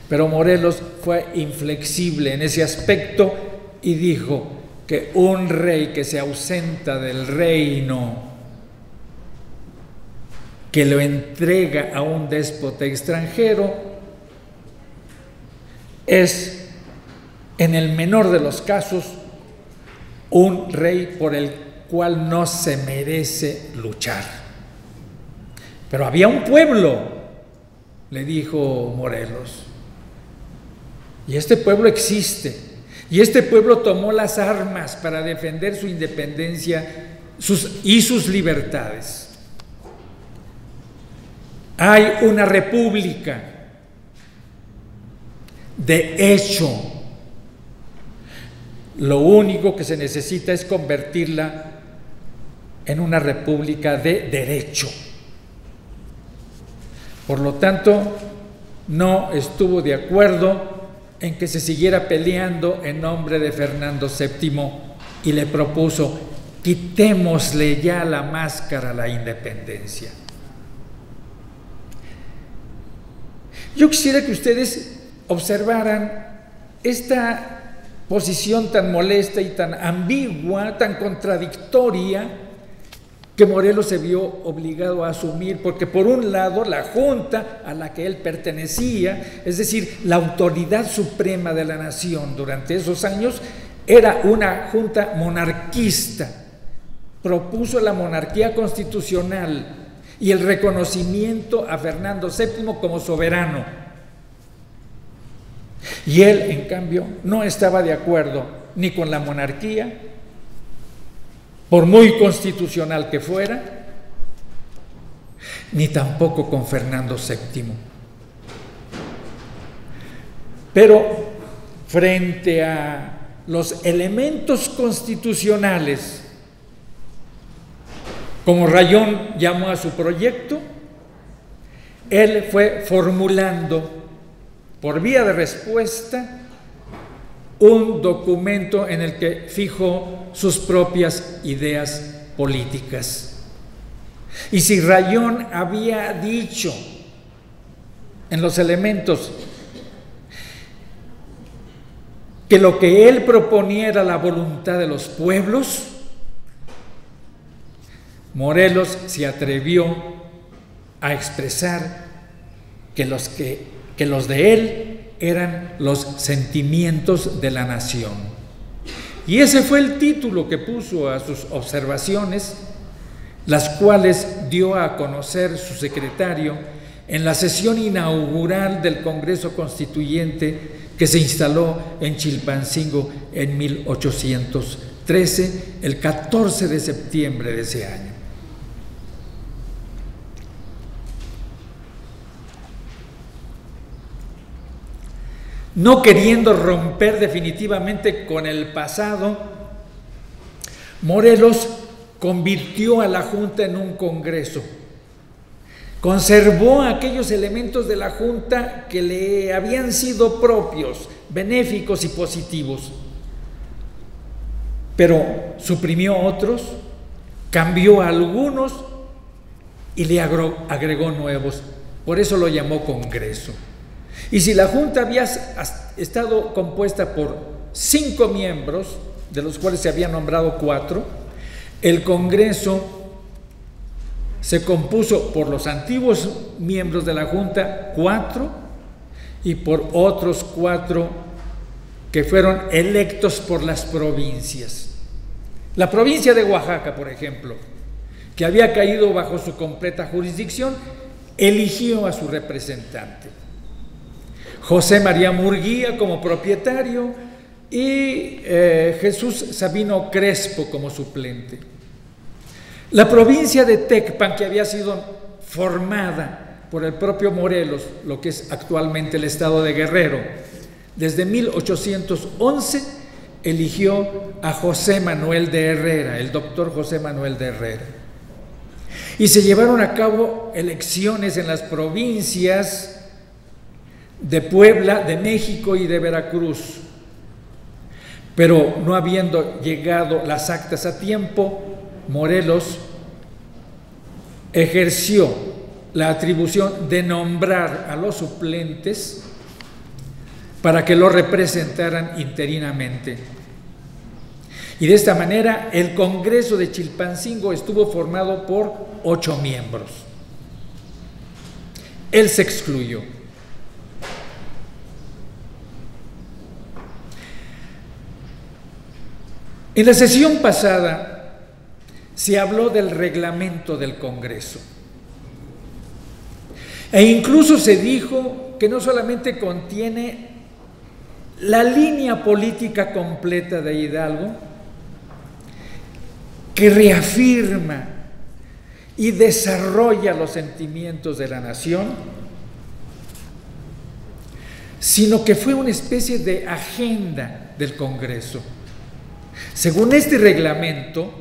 Pero Morelos fue inflexible en ese aspecto y dijo que un rey que se ausenta del reino, que lo entrega a un déspota extranjero, es, en el menor de los casos, un rey por el cual no se merece luchar. Pero había un pueblo, le dijo Morelos, y este pueblo existe, y este pueblo tomó las armas para defender su independencia y sus libertades. Hay una república, de hecho. Lo único que se necesita es convertirla en una república de derecho. Por lo tanto, no estuvo de acuerdo en que se siguiera peleando en nombre de Fernando VII y le propuso: quitémosle ya la máscara a la independencia. Yo quisiera que ustedes observaran esta posición tan molesta y tan ambigua, tan contradictoria, que Morelos se vio obligado a asumir, porque por un lado la junta a la que él pertenecía, es decir, la autoridad suprema de la nación durante esos años, era una junta monarquista, propuso la monarquía constitucional y el reconocimiento a Fernando VII como soberano. Y él, en cambio, no estaba de acuerdo ni con la monarquía, por muy constitucional que fuera, ni tampoco con Fernando VII. Pero frente a los elementos constitucionales, como Rayón llamó a su proyecto, él fue formulando por vía de respuesta un documento en el que fijó sus propias ideas políticas. Y si Rayón había dicho en los elementos que lo que él proponía era la voluntad de los pueblos, Morelos se atrevió a expresar que los de él eran los sentimientos de la nación. Y ese fue el título que puso a sus observaciones, las cuales dio a conocer su secretario en la sesión inaugural del Congreso Constituyente que se instaló en Chilpancingo en 1813, el 14 de septiembre de ese año. No queriendo romper definitivamente con el pasado, Morelos convirtió a la Junta en un congreso. Conservó aquellos elementos de la Junta que le habían sido propios, benéficos y positivos, pero suprimió otros, cambió algunos y le agregó nuevos. Por eso lo llamó Congreso. Y si la Junta había estado compuesta por 5 miembros, de los cuales se habían nombrado 4, el Congreso se compuso por los antiguos miembros de la Junta, 4, y por otros 4 que fueron electos por las provincias. La provincia de Oaxaca, por ejemplo, que había caído bajo su completa jurisdicción, eligió a su representante. José María Murguía como propietario y Jesús Sabino Crespo como suplente. La provincia de Tecpan, que había sido formada por el propio Morelos, lo que es actualmente el estado de Guerrero, desde 1811 eligió a José Manuel de Herrera, el doctor José Manuel de Herrera. Y se llevaron a cabo elecciones en las provincias de Puebla, de México y de Veracruz, pero no habiendo llegado las actas a tiempo, Morelos ejerció la atribución de nombrar a los suplentes para que lo representaran interinamente. Y de esta manera el Congreso de Chilpancingo estuvo formado por 8 miembros. Él se excluyó. En la sesión pasada se habló del reglamento del Congreso. E incluso se dijo que no solamente contiene la línea política completa de Hidalgo, que reafirma y desarrolla los sentimientos de la nación, sino que fue una especie de agenda del Congreso. Según este reglamento,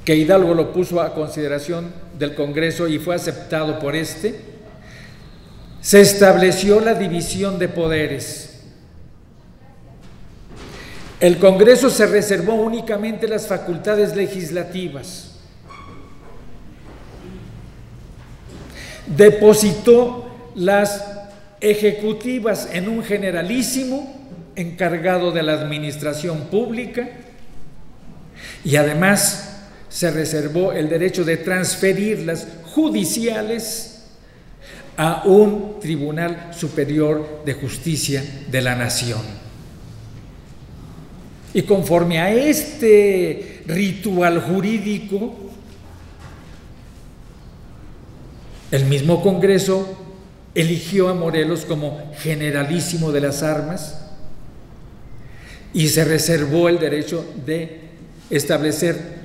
que Hidalgo lo puso a consideración del Congreso y fue aceptado por este, se estableció la división de poderes. El Congreso se reservó únicamente las facultades legislativas. Depositó las ejecutivas en un generalísimo encargado de la administración pública y además se reservó el derecho de transferir las judiciales a un Tribunal Superior de Justicia de la Nación. Y conforme a este ritual jurídico, el mismo Congreso eligió a Morelos como generalísimo de las armas y se reservó el derecho de establecer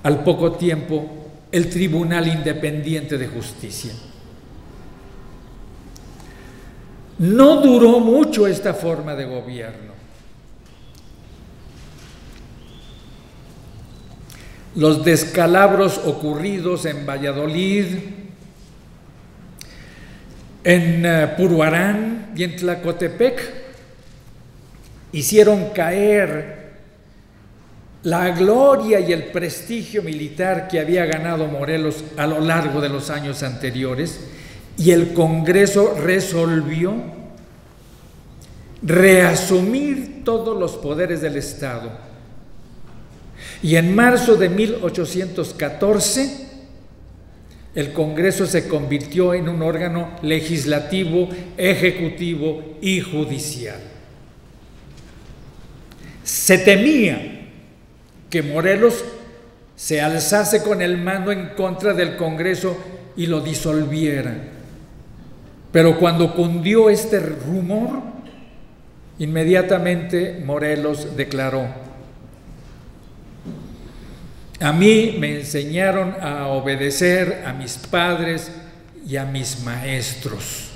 al poco tiempo el Tribunal Independiente de Justicia. No duró mucho esta forma de gobierno. Los descalabros ocurridos en Valladolid, en Puruarán y en Tlacotepec hicieron caer la gloria y el prestigio militar que había ganado Morelos a lo largo de los años anteriores, y el Congreso resolvió reasumir todos los poderes del Estado. Y en marzo de 1814, el Congreso se convirtió en un órgano legislativo, ejecutivo y judicial. Se temía que Morelos se alzase con el mando en contra del Congreso y lo disolviera. Pero cuando cundió este rumor, inmediatamente Morelos declaró: a mí me enseñaron a obedecer a mis padres y a mis maestros.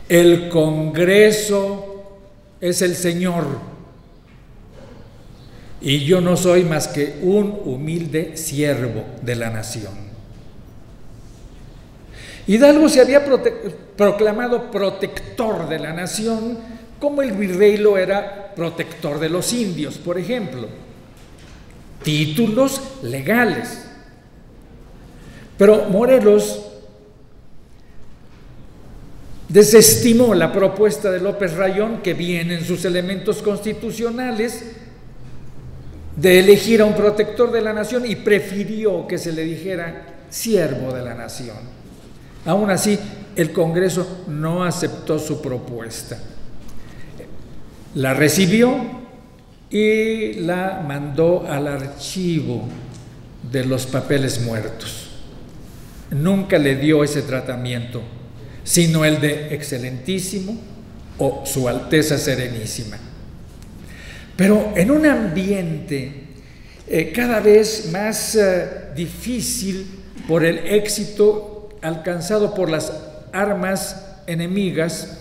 El Congreso es el Señor y yo no soy más que un humilde siervo de la nación. Hidalgo se había proclamado protector de la nación, como el virrey lo era protector de los indios, por ejemplo. Títulos legales. Pero Morelos desestimó la propuesta de López Rayón, que viene en sus elementos constitucionales, de elegir a un protector de la nación, y prefirió que se le dijera siervo de la nación. Aún así, el Congreso no aceptó su propuesta. La recibió y la mandó al archivo de los papeles muertos. Nunca le dio ese tratamiento, sino el de excelentísimo o su Alteza Serenísima. Pero en un ambiente cada vez más difícil por el éxito alcanzado por las armas enemigas,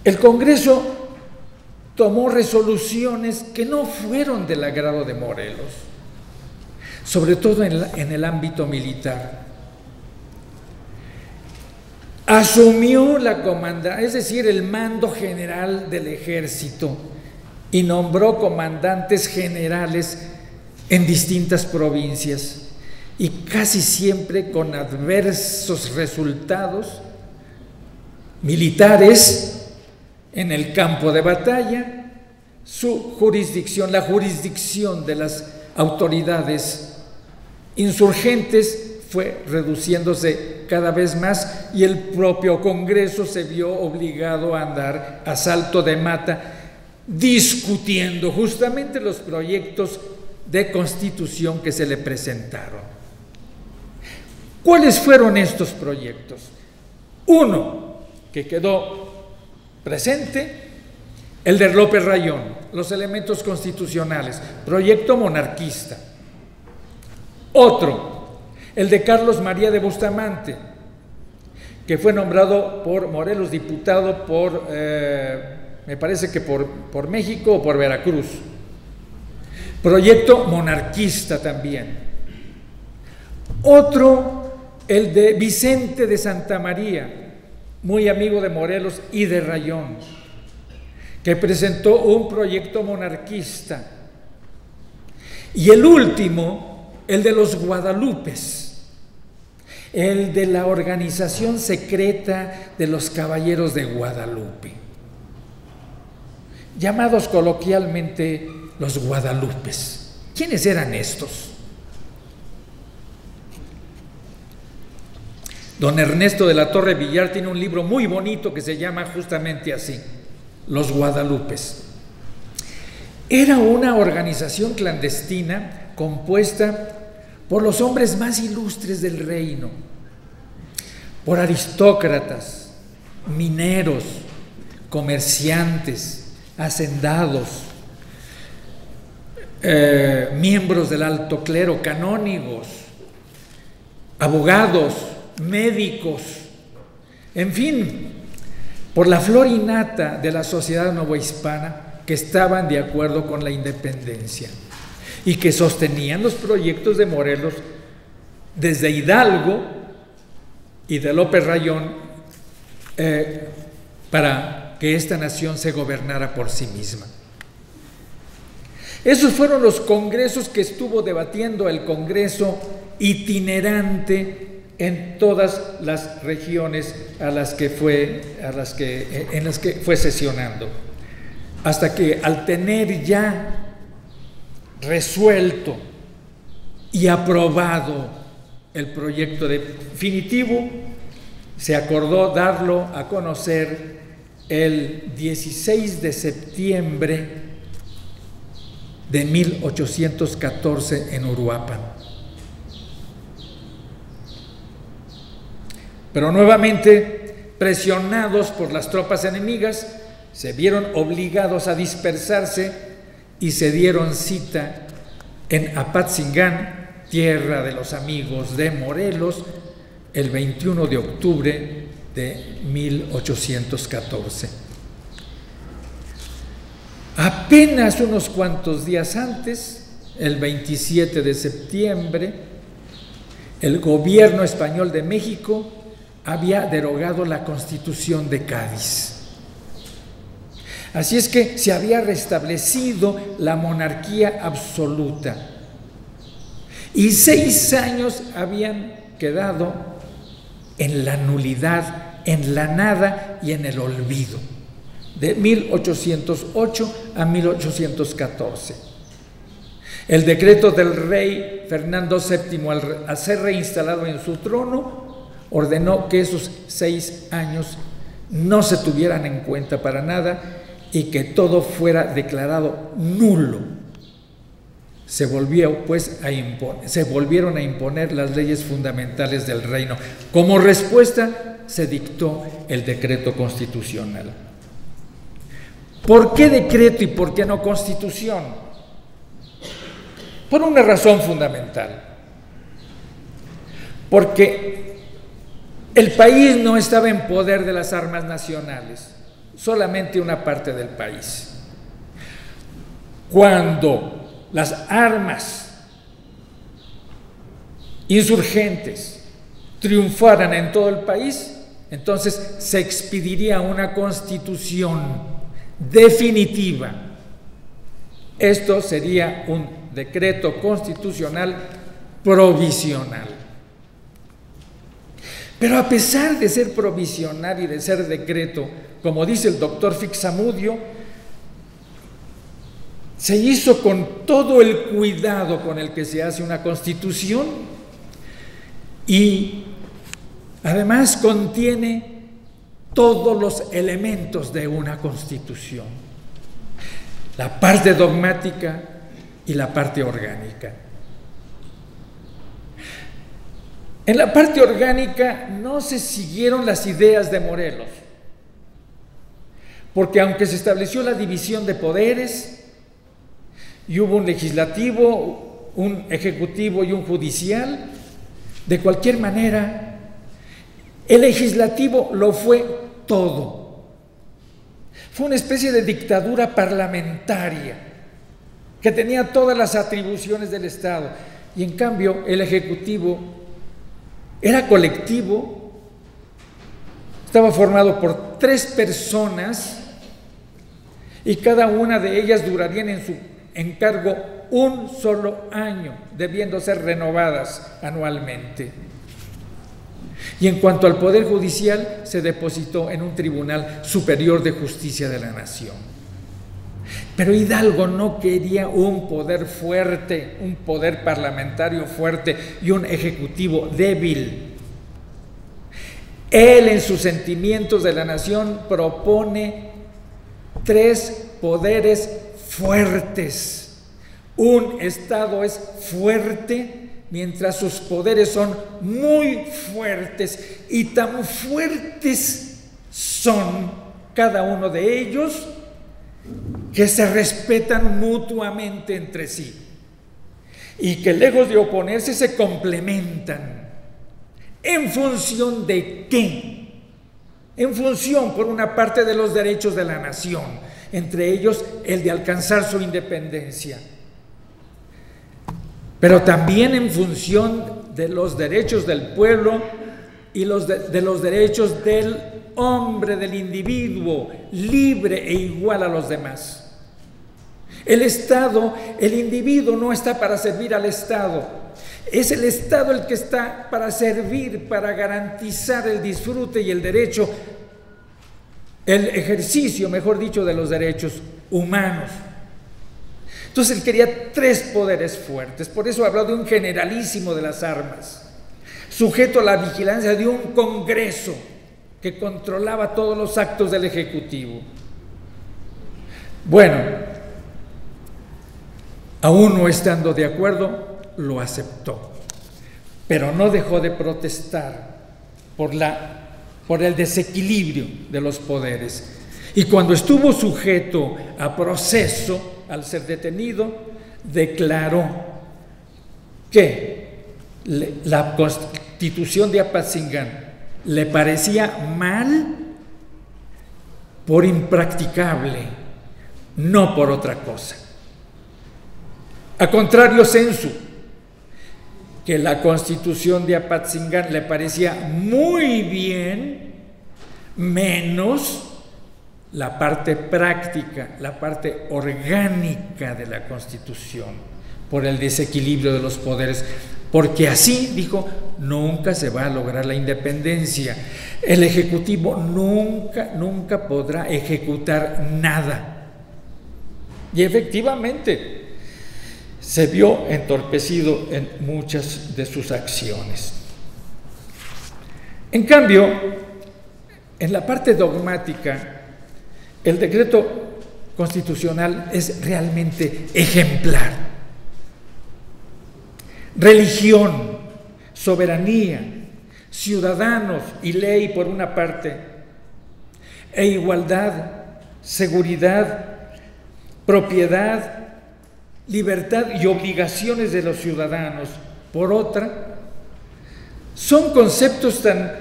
el Congreso tomó resoluciones que no fueron del agrado de Morelos, sobre todo en el ámbito militar. Asumió la comandancia, es decir, el mando general del ejército, y nombró comandantes generales en distintas provincias, y casi siempre con adversos resultados militares en el campo de batalla, su jurisdicción, la jurisdicción de las autoridades insurgentes fue reduciéndose cada vez más y el propio Congreso se vio obligado a andar a salto de mata discutiendo justamente los proyectos de constitución que se le presentaron. ¿Cuáles fueron estos proyectos? Uno que quedó presente, el de López Rayón, los elementos constitucionales, proyecto monarquista. Otro, el de Carlos María de Bustamante, que fue nombrado por Morelos diputado por, me parece que por México o por Veracruz. Proyecto monarquista también. Otro, el de Vicente de Santa María, muy amigo de Morelos y de Rayón, que presentó un proyecto monarquista. Y el último, el de los Guadalupes, el de la organización secreta de los Caballeros de Guadalupe, llamados coloquialmente los Guadalupes. ¿Quiénes eran estos? Don Ernesto de la Torre Villar tiene un libro muy bonito que se llama justamente así, Los Guadalupes. Era una organización clandestina compuesta por los hombres más ilustres del reino, por aristócratas, mineros, comerciantes, hacendados, miembros del alto clero, canónigos, abogados, médicos, en fin, por la flor innata de la sociedad novohispana que estaban de acuerdo con la independencia y que sostenían los proyectos de Morelos desde Hidalgo y de López Rayón para que esta nación se gobernara por sí misma. Esos fueron los congresos que estuvo debatiendo el Congreso itinerante en todas las regiones en las que fue sesionando, hasta que al tener ya resuelto y aprobado el proyecto definitivo, se acordó darlo a conocer el 16 de septiembre de 1814 en Uruapan. Pero nuevamente, presionados por las tropas enemigas, se vieron obligados a dispersarse y se dieron cita en Apatzingán, tierra de los amigos de Morelos, el 21 de octubre de 1814. Apenas unos cuantos días antes, el 27 de septiembre, el gobierno español de México había derogado la Constitución de Cádiz. Así es que se había restablecido la monarquía absoluta y 6 años habían quedado en la nulidad, en la nada y en el olvido, de 1808 a 1814. El decreto del rey Fernando VII, al ser reinstalado en su trono, ordenó que esos 6 años no se tuvieran en cuenta para nada y que todo fuera declarado nulo. Se volvieron a imponer las leyes fundamentales del reino. Como respuesta, se dictó el decreto constitucional. ¿Por qué decreto y por qué no constitución? Por una razón fundamental. Porque el país no estaba en poder de las armas nacionales, solamente una parte del país. Cuando las armas insurgentes triunfaran en todo el país, entonces se expediría una constitución definitiva. Esto sería un decreto constitucional provisional. Pero a pesar de ser provisional y de ser decreto, como dice el doctor Fixamudio, se hizo con todo el cuidado con el que se hace una constitución y además contiene todos los elementos de una constitución, la parte dogmática y la parte orgánica. En la parte orgánica no se siguieron las ideas de Morelos, porque aunque se estableció la división de poderes y hubo un legislativo, un ejecutivo y un judicial, de cualquier manera, el legislativo lo fue todo. Fue una especie de dictadura parlamentaria que tenía todas las atribuciones del Estado, y en cambio el ejecutivo era colectivo, estaba formado por 3 personas y cada una de ellas durarían en su encargo un solo año, debiendo ser renovadas anualmente. Y en cuanto al Poder Judicial, se depositó en un Tribunal Superior de Justicia de la Nación. Pero Hidalgo no quería un poder fuerte, un poder parlamentario fuerte y un ejecutivo débil. Él, en sus Sentimientos de la Nación, propone 3 poderes fuertes. Un Estado es fuerte mientras sus poderes son muy fuertes, y tan fuertes son cada uno de ellos que se respetan mutuamente entre sí y que, lejos de oponerse, se complementan. ¿En función de qué? En función, por una parte, de los derechos de la nación, entre ellos el de alcanzar su independencia, pero también en función de los derechos del pueblo y de los derechos del hombre, del individuo, libre e igual a los demás. El Estado, el individuo no está para servir al Estado, es el Estado el que está para servir, para garantizar el disfrute y el derecho, el ejercicio, mejor dicho, de los derechos humanos. Entonces él quería 3 poderes fuertes, por eso habló de un generalísimo de las armas, sujeto a la vigilancia de un Congreso que controlaba todos los actos del Ejecutivo. Bueno, aún no estando de acuerdo, lo aceptó, pero no dejó de protestar por el desequilibrio de los poderes. Y cuando estuvo sujeto a proceso, al ser detenido, declaró que la Constitución de Apatzingán le parecía mal por impracticable, no por otra cosa. A contrario sensu, que la Constitución de Apatzingán le parecía muy bien, menos la parte práctica, la parte orgánica de la Constitución, por el desequilibrio de los poderes, porque así, dijo, nunca se va a lograr la independencia. El Ejecutivo nunca podrá ejecutar nada. Y efectivamente se vio entorpecido en muchas de sus acciones. En cambio, en la parte dogmática, el decreto constitucional es realmente ejemplar. Religión, soberanía, ciudadanos y ley por una parte, e igualdad, seguridad, propiedad, libertad y obligaciones de los ciudadanos por otra, son conceptos tan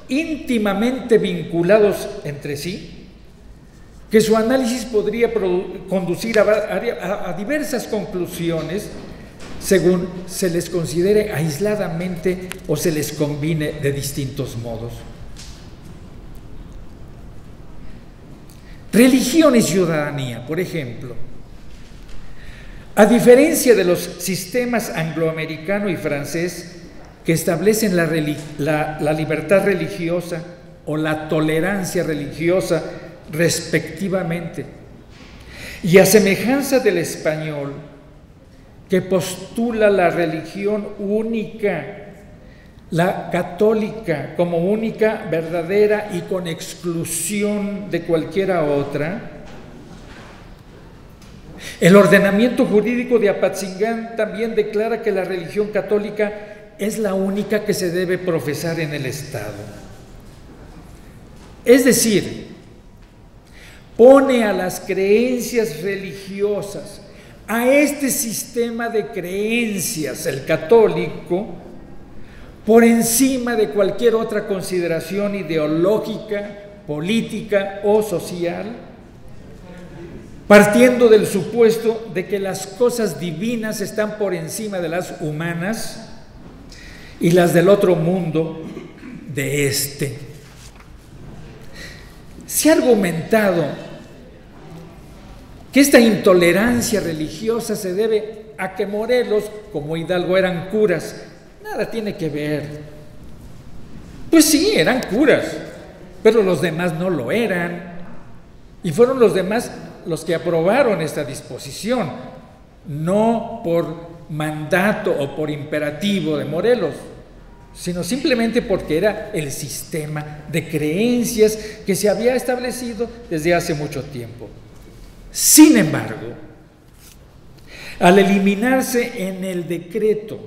íntimamente vinculados entre sí que su análisis podría conducir a diversas conclusiones según se les considere aisladamente o se les combine de distintos modos. Religión y ciudadanía, por ejemplo. A diferencia de los sistemas angloamericano y francés, que establecen la libertad religiosa o la tolerancia religiosa respectivamente. Y a semejanza del español, que postula la religión única, la católica como única, verdadera y con exclusión de cualquiera otra, el ordenamiento jurídico de Apatzingán también declara que la religión católica es la única que se debe profesar en el Estado. Es decir, pone a las creencias religiosas, a este sistema de creencias, el católico, por encima de cualquier otra consideración ideológica, política o social, partiendo del supuesto de que las cosas divinas están por encima de las humanas y las del otro mundo de este. Se ha argumentado que esta intolerancia religiosa se debe a que Morelos, como Hidalgo, eran curas. Nada tiene que ver. Pues sí, eran curas, pero los demás no lo eran. Y fueron los demás los que aprobaron esta disposición, no por mandato o por imperativo de Morelos, sino simplemente porque era el sistema de creencias que se había establecido desde hace mucho tiempo. Sin embargo, al eliminarse en el decreto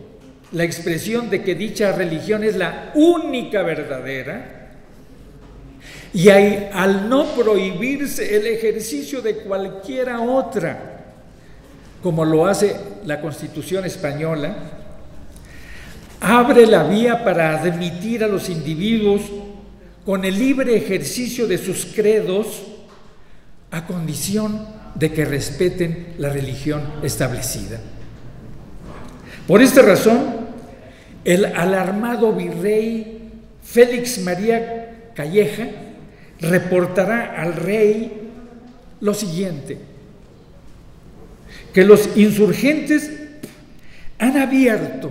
la expresión de que dicha religión es la única verdadera, y al no prohibirse el ejercicio de cualquiera otra, como lo hace la Constitución española, abre la vía para admitir a los individuos con el libre ejercicio de sus credos, a condición de que respeten la religión establecida. Por esta razón, el alarmado virrey Félix María Calleja reportará al rey lo siguiente: que los insurgentes han abierto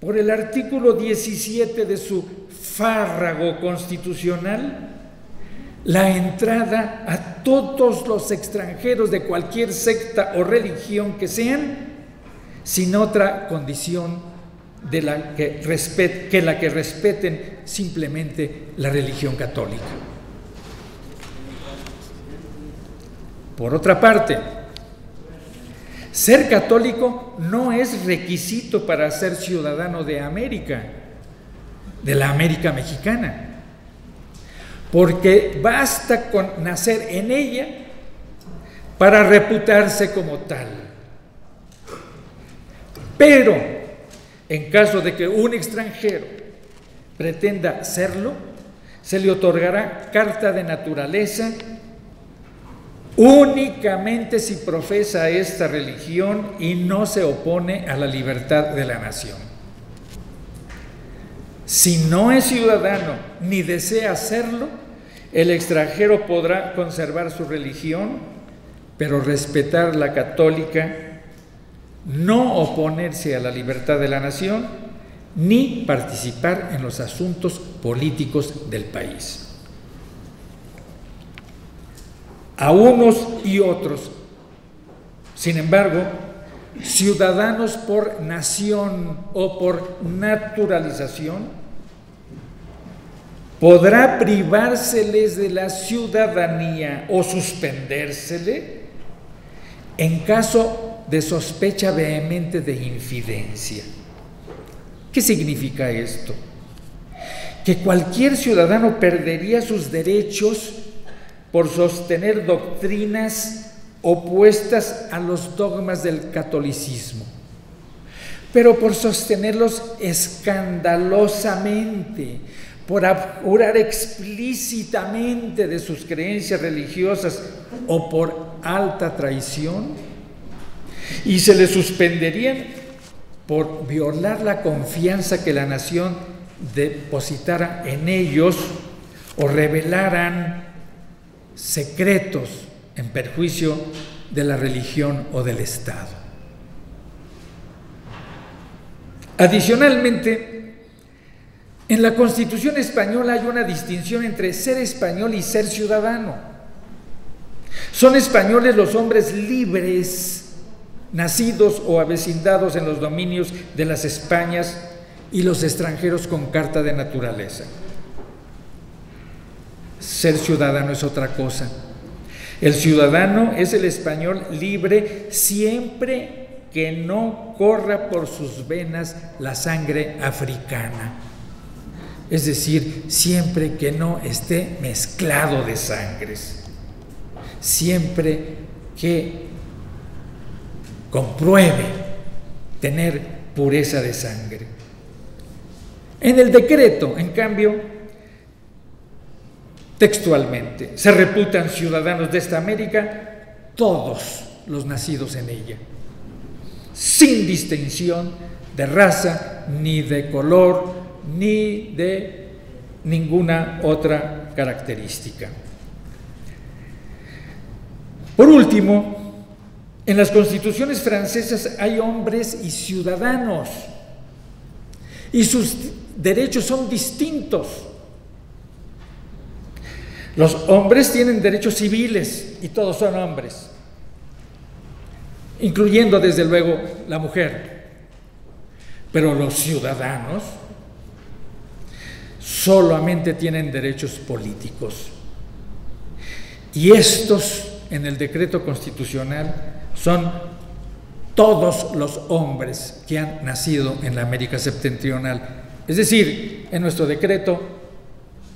por el artículo 17 de su fárrago constitucional la entrada a todos los extranjeros de cualquier secta o religión que sean, sin otra condición de la que respeten simplemente la religión católica. Por otra parte, ser católico no es requisito para ser ciudadano de América, de la América mexicana, porque basta con nacer en ella para reputarse como tal. Pero, en caso de que un extranjero pretenda serlo, se le otorgará carta de naturaleza únicamente si profesa esta religión y no se opone a la libertad de la nación. Si no es ciudadano ni desea serlo, el extranjero podrá conservar su religión, pero respetar la católica, no oponerse a la libertad de la nación, ni participar en los asuntos políticos del país. A unos y otros, sin embargo, ciudadanos por nación o por naturalización, podrá privárseles de la ciudadanía o suspendérsele en caso de sospecha vehemente de infidencia. ¿Qué significa esto? Que cualquier ciudadano perdería sus derechos por sostener doctrinas opuestas a los dogmas del catolicismo, pero por sostenerlos escandalosamente, por abjurar explícitamente de sus creencias religiosas o por alta traición, y se les suspenderían por violar la confianza que la nación depositara en ellos o revelaran secretos en perjuicio de la religión o del Estado. Adicionalmente, En la Constitución española hay una distinción entre ser español y ser ciudadano. Son españoles los hombres libres, nacidos o avecindados en los dominios de las Españas, y los extranjeros con carta de naturaleza. Ser ciudadano es otra cosa. El ciudadano es el español libre siempre que no corra por sus venas la sangre africana. Es decir, siempre que no esté mezclado de sangres. Siempre que compruebe tener pureza de sangre. En el decreto, en cambio, textualmente, se reputan ciudadanos de esta América todos los nacidos en ella, sin distinción de raza, ni de color, ni de ninguna otra característica. Por último, en las constituciones francesas hay hombres y ciudadanos, y sus derechos son distintos. Los hombres tienen derechos civiles y todos son hombres, incluyendo desde luego la mujer. Pero los ciudadanos solamente tienen derechos políticos. Y estos, en el decreto constitucional, son todos los hombres que han nacido en la América septentrional. Es decir, en nuestro decreto,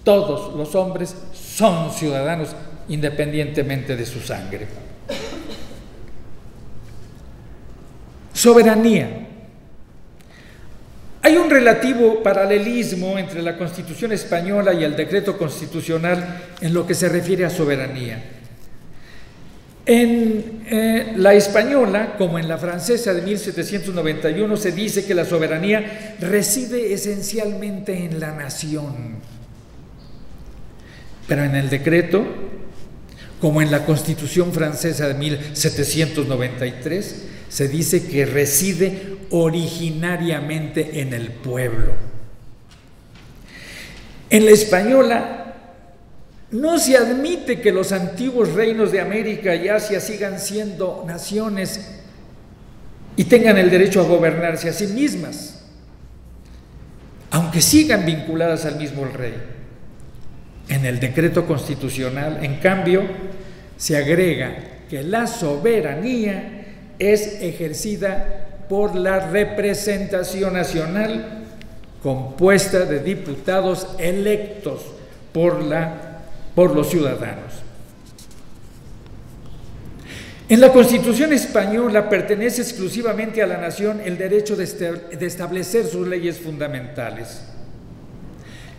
todos los hombres son ciudadanos independientemente de su sangre. Soberanía. Hay un relativo paralelismo entre la Constitución española y el decreto constitucional en lo que se refiere a soberanía. En la española, como en la francesa de 1791, se dice que la soberanía reside esencialmente en la nación. Pero en el decreto, como en la Constitución francesa de 1793, se dice que reside originariamente en el pueblo. En la española no se admite que los antiguos reinos de América y Asia sigan siendo naciones y tengan el derecho a gobernarse a sí mismas, aunque sigan vinculadas al mismo rey. En el decreto constitucional, en cambio, se agrega que la soberanía es ejercida por la representación nacional compuesta de diputados electos por los ciudadanos. En la Constitución española pertenece exclusivamente a la nación el derecho de establecer sus leyes fundamentales.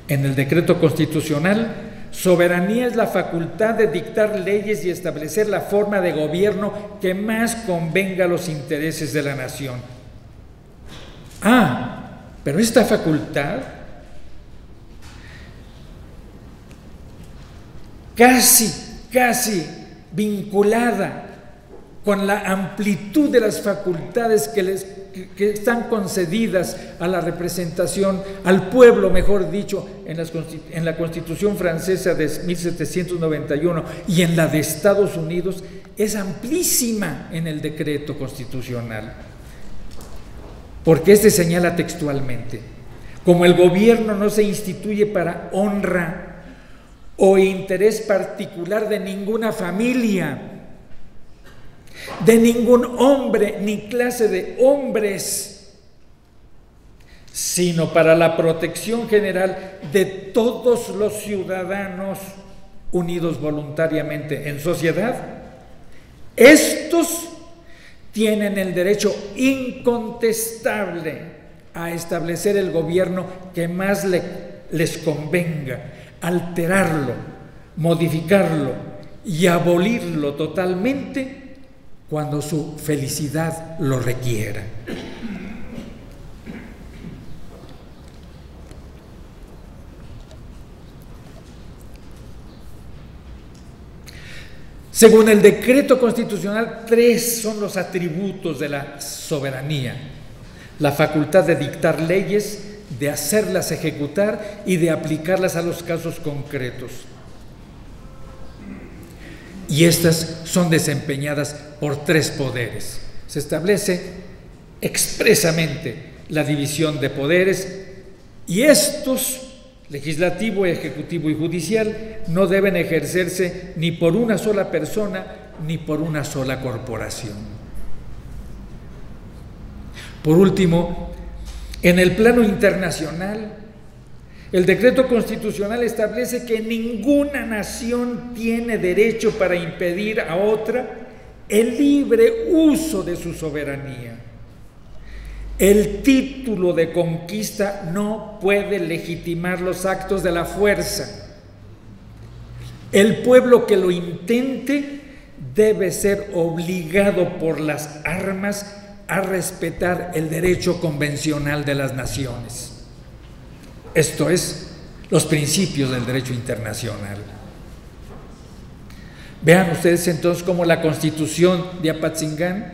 En el decreto constitucional, soberanía es la facultad de dictar leyes y establecer la forma de gobierno que más convenga a los intereses de la nación. Pero esta facultad casi vinculada con la amplitud de las facultades que están concedidas a la representación, al pueblo, mejor dicho, en la Constitución francesa de 1791 y en la de Estados Unidos, es amplísima en el decreto constitucional. Porque este señala textualmente: como el gobierno no se instituye para honra o interés particular de ninguna familia, de ningún hombre ni clase de hombres, sino para la protección general de todos los ciudadanos unidos voluntariamente en sociedad, estos tienen el derecho incontestable a establecer el gobierno que más les convenga, alterarlo, modificarlo y abolirlo totalmente cuando su felicidad lo requiera. Según el decreto constitucional, 3 son los atributos de la soberanía: la facultad de dictar leyes, de hacerlas ejecutar y de aplicarlas a los casos concretos. Y estas son desempeñadas por 3 poderes. Se establece expresamente la división de poderes y estos, legislativo, ejecutivo y judicial, no deben ejercerse ni por una sola persona ni por una sola corporación. Por último, en el plano internacional, el decreto constitucional establece que ninguna nación tiene derecho para impedir a otra el libre uso de su soberanía. El título de conquista no puede legitimar los actos de la fuerza. El pueblo que lo intente debe ser obligado por las armas a respetar el derecho convencional de las naciones. Esto es, los principios del derecho internacional. Vean ustedes entonces cómo la Constitución de Apatzingán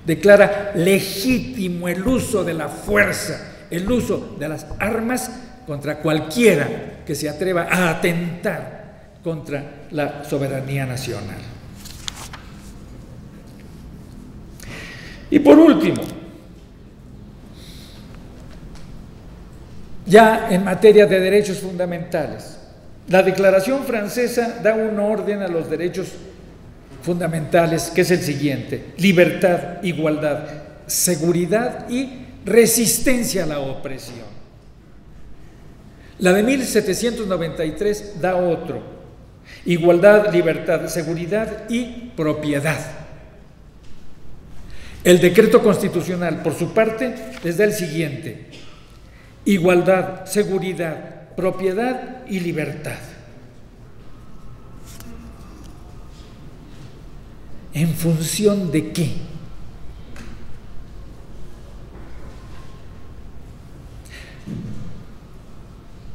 declara legítimo el uso de la fuerza, el uso de las armas contra cualquiera que se atreva a atentar contra la soberanía nacional. Y por último, ya en materia de derechos fundamentales, la Declaración Francesa da un orden a los derechos fundamentales que es el siguiente: libertad, igualdad, seguridad y resistencia a la opresión. La de 1793 da otro: igualdad, libertad, seguridad y propiedad. El decreto constitucional, por su parte, les da el siguiente: igualdad, seguridad, propiedad y libertad. ¿En función de qué?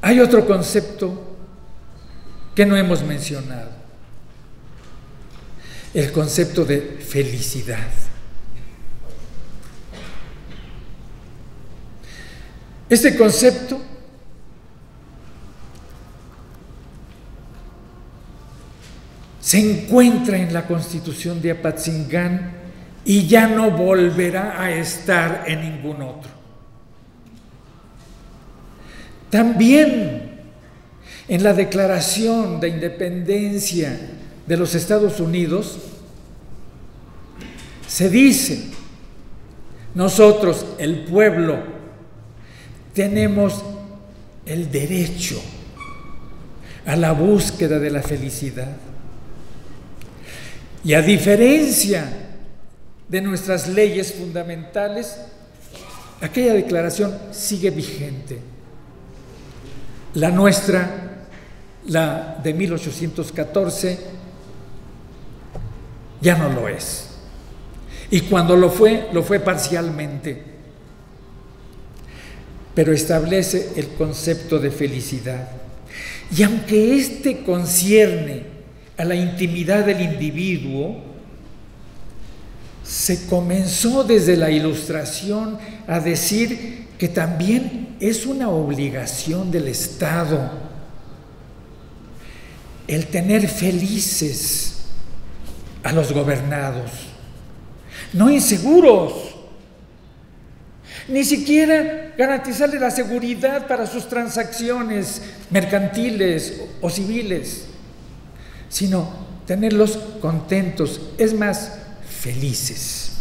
Hay otro concepto que no hemos mencionado: el concepto de felicidad. Este concepto se encuentra en la Constitución de Apatzingán y ya no volverá a estar en ningún otro. También en la Declaración de Independencia de los Estados Unidos se dice: nosotros, el pueblo, tenemos el derecho a la búsqueda de la felicidad. Y a diferencia de nuestras leyes fundamentales, aquella declaración sigue vigente. La nuestra, la de 1814, ya no lo es. Y cuando lo fue parcialmente. Pero establece el concepto de felicidad. Y aunque éste concierne a la intimidad del individuo, se comenzó desde la Ilustración a decir que también es una obligación del Estado el tener felices a los gobernados, no inseguros, ni siquiera garantizarle la seguridad para sus transacciones mercantiles o civiles, sino tenerlos contentos, es más, felices.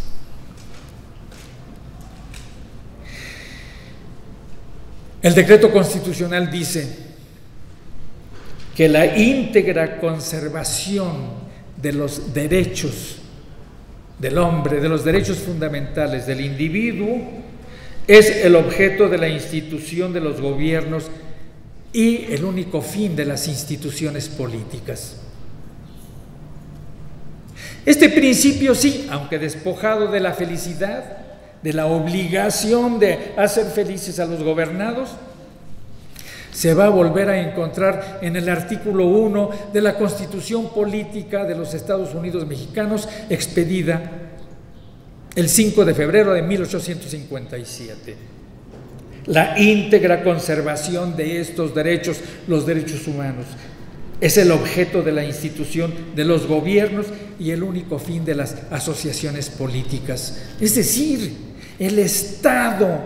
El decreto constitucional dice que la íntegra conservación de los derechos del hombre, de los derechos fundamentales del individuo, es el objeto de la institución de los gobiernos y el único fin de las instituciones políticas. Este principio sí, aunque despojado de la felicidad, de la obligación de hacer felices a los gobernados, se va a volver a encontrar en el artículo 1 de la Constitución Política de los Estados Unidos Mexicanos, expedida el 5 de febrero de 1857. la íntegra conservación de estos derechos, los derechos humanos. Es el objeto de la institución de los gobiernos y el único fin de las asociaciones políticas. Es decir, el Estado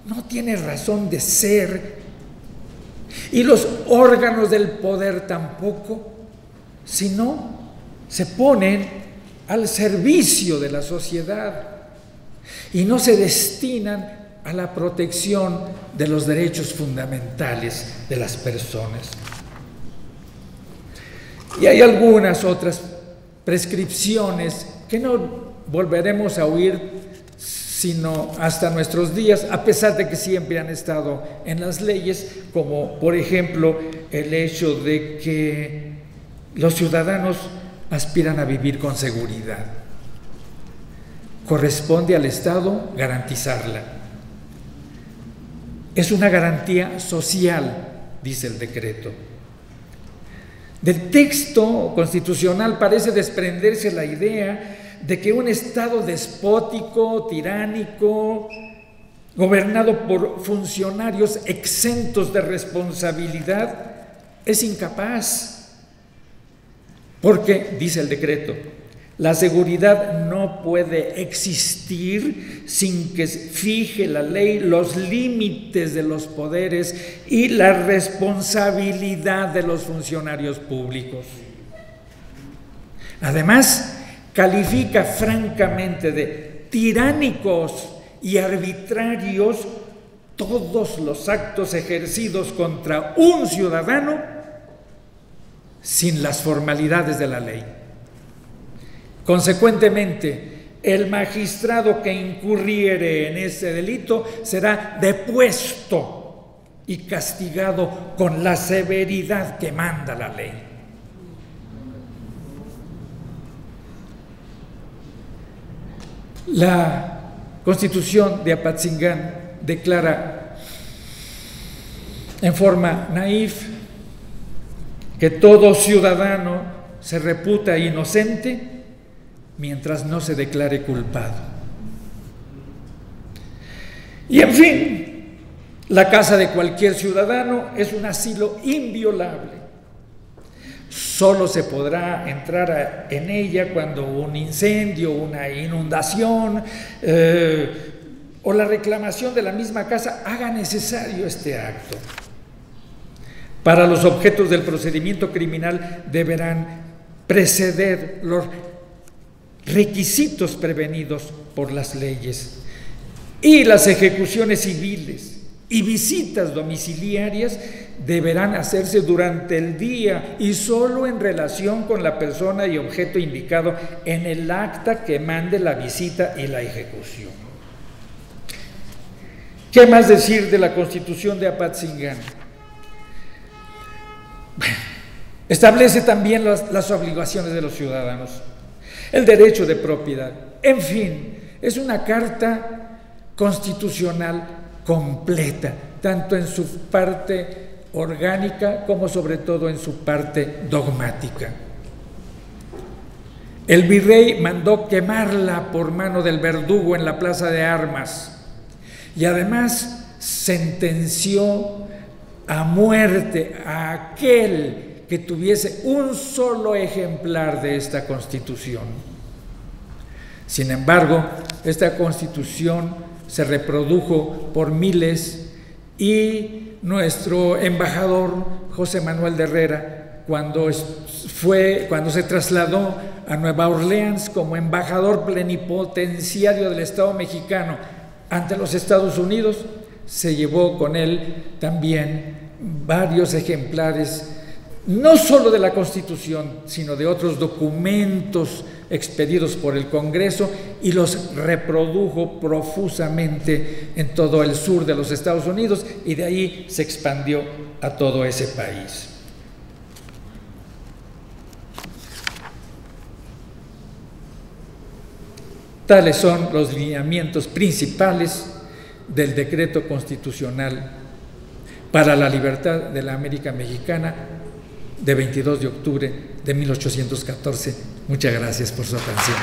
no tiene razón de ser y los órganos del poder tampoco, sino se ponen al servicio de la sociedad y no se destinan a la protección de los derechos fundamentales de las personas. Y hay algunas otras prescripciones que no volveremos a oír sino hasta nuestros días, a pesar de que siempre han estado en las leyes, como por ejemplo el hecho de que los ciudadanos aspiran a vivir con seguridad. Corresponde al Estado garantizarla. Es una garantía social, dice el decreto. Del texto constitucional parece desprenderse la idea de que un Estado despótico, tiránico, gobernado por funcionarios exentos de responsabilidad, es incapaz. Porque, dice el decreto, la seguridad no puede existir sin que fije la ley los límites de los poderes y la responsabilidad de los funcionarios públicos. Además, califica francamente de tiránicos y arbitrarios todos los actos ejercidos contra un ciudadano sin las formalidades de la ley. Consecuentemente, el magistrado que incurriere en ese delito será depuesto y castigado con la severidad que manda la ley. La Constitución de Apatzingán declara en forma naif que todo ciudadano se reputa inocente mientras no se declare culpado. Y en fin, la casa de cualquier ciudadano es un asilo inviolable. Solo se podrá entrar en ella cuando un incendio, una inundación o la reclamación de la misma casa haga necesario este acto. Para los objetos del procedimiento criminal deberán preceder los requisitos prevenidos por las leyes, y las ejecuciones civiles y visitas domiciliarias deberán hacerse durante el día y solo en relación con la persona y objeto indicado en el acta que mande la visita y la ejecución. ¿Qué más decir de la Constitución de Apatzingán? Bueno, establece también las obligaciones de los ciudadanos, el derecho de propiedad. En fin, es una carta constitucional completa, tanto en su parte orgánica como sobre todo en su parte dogmática. El virrey mandó quemarla por mano del verdugo en la plaza de armas y además sentenció a muerte a aquel que tuviese un solo ejemplar de esta Constitución. Sin embargo, esta Constitución se reprodujo por miles y nuestro embajador José Manuel de Herrera, cuando se trasladó a Nueva Orleans como embajador plenipotenciario del Estado mexicano ante los Estados Unidos, se llevó con él también varios ejemplares, no solo de la Constitución, sino de otros documentos expedidos por el Congreso, y los reprodujo profusamente en todo el sur de los Estados Unidos, y de ahí se expandió a todo ese país. Tales son los lineamientos principales del decreto constitucional para la libertad de la América Mexicana de 22 de octubre de 1814. Muchas gracias por su atención.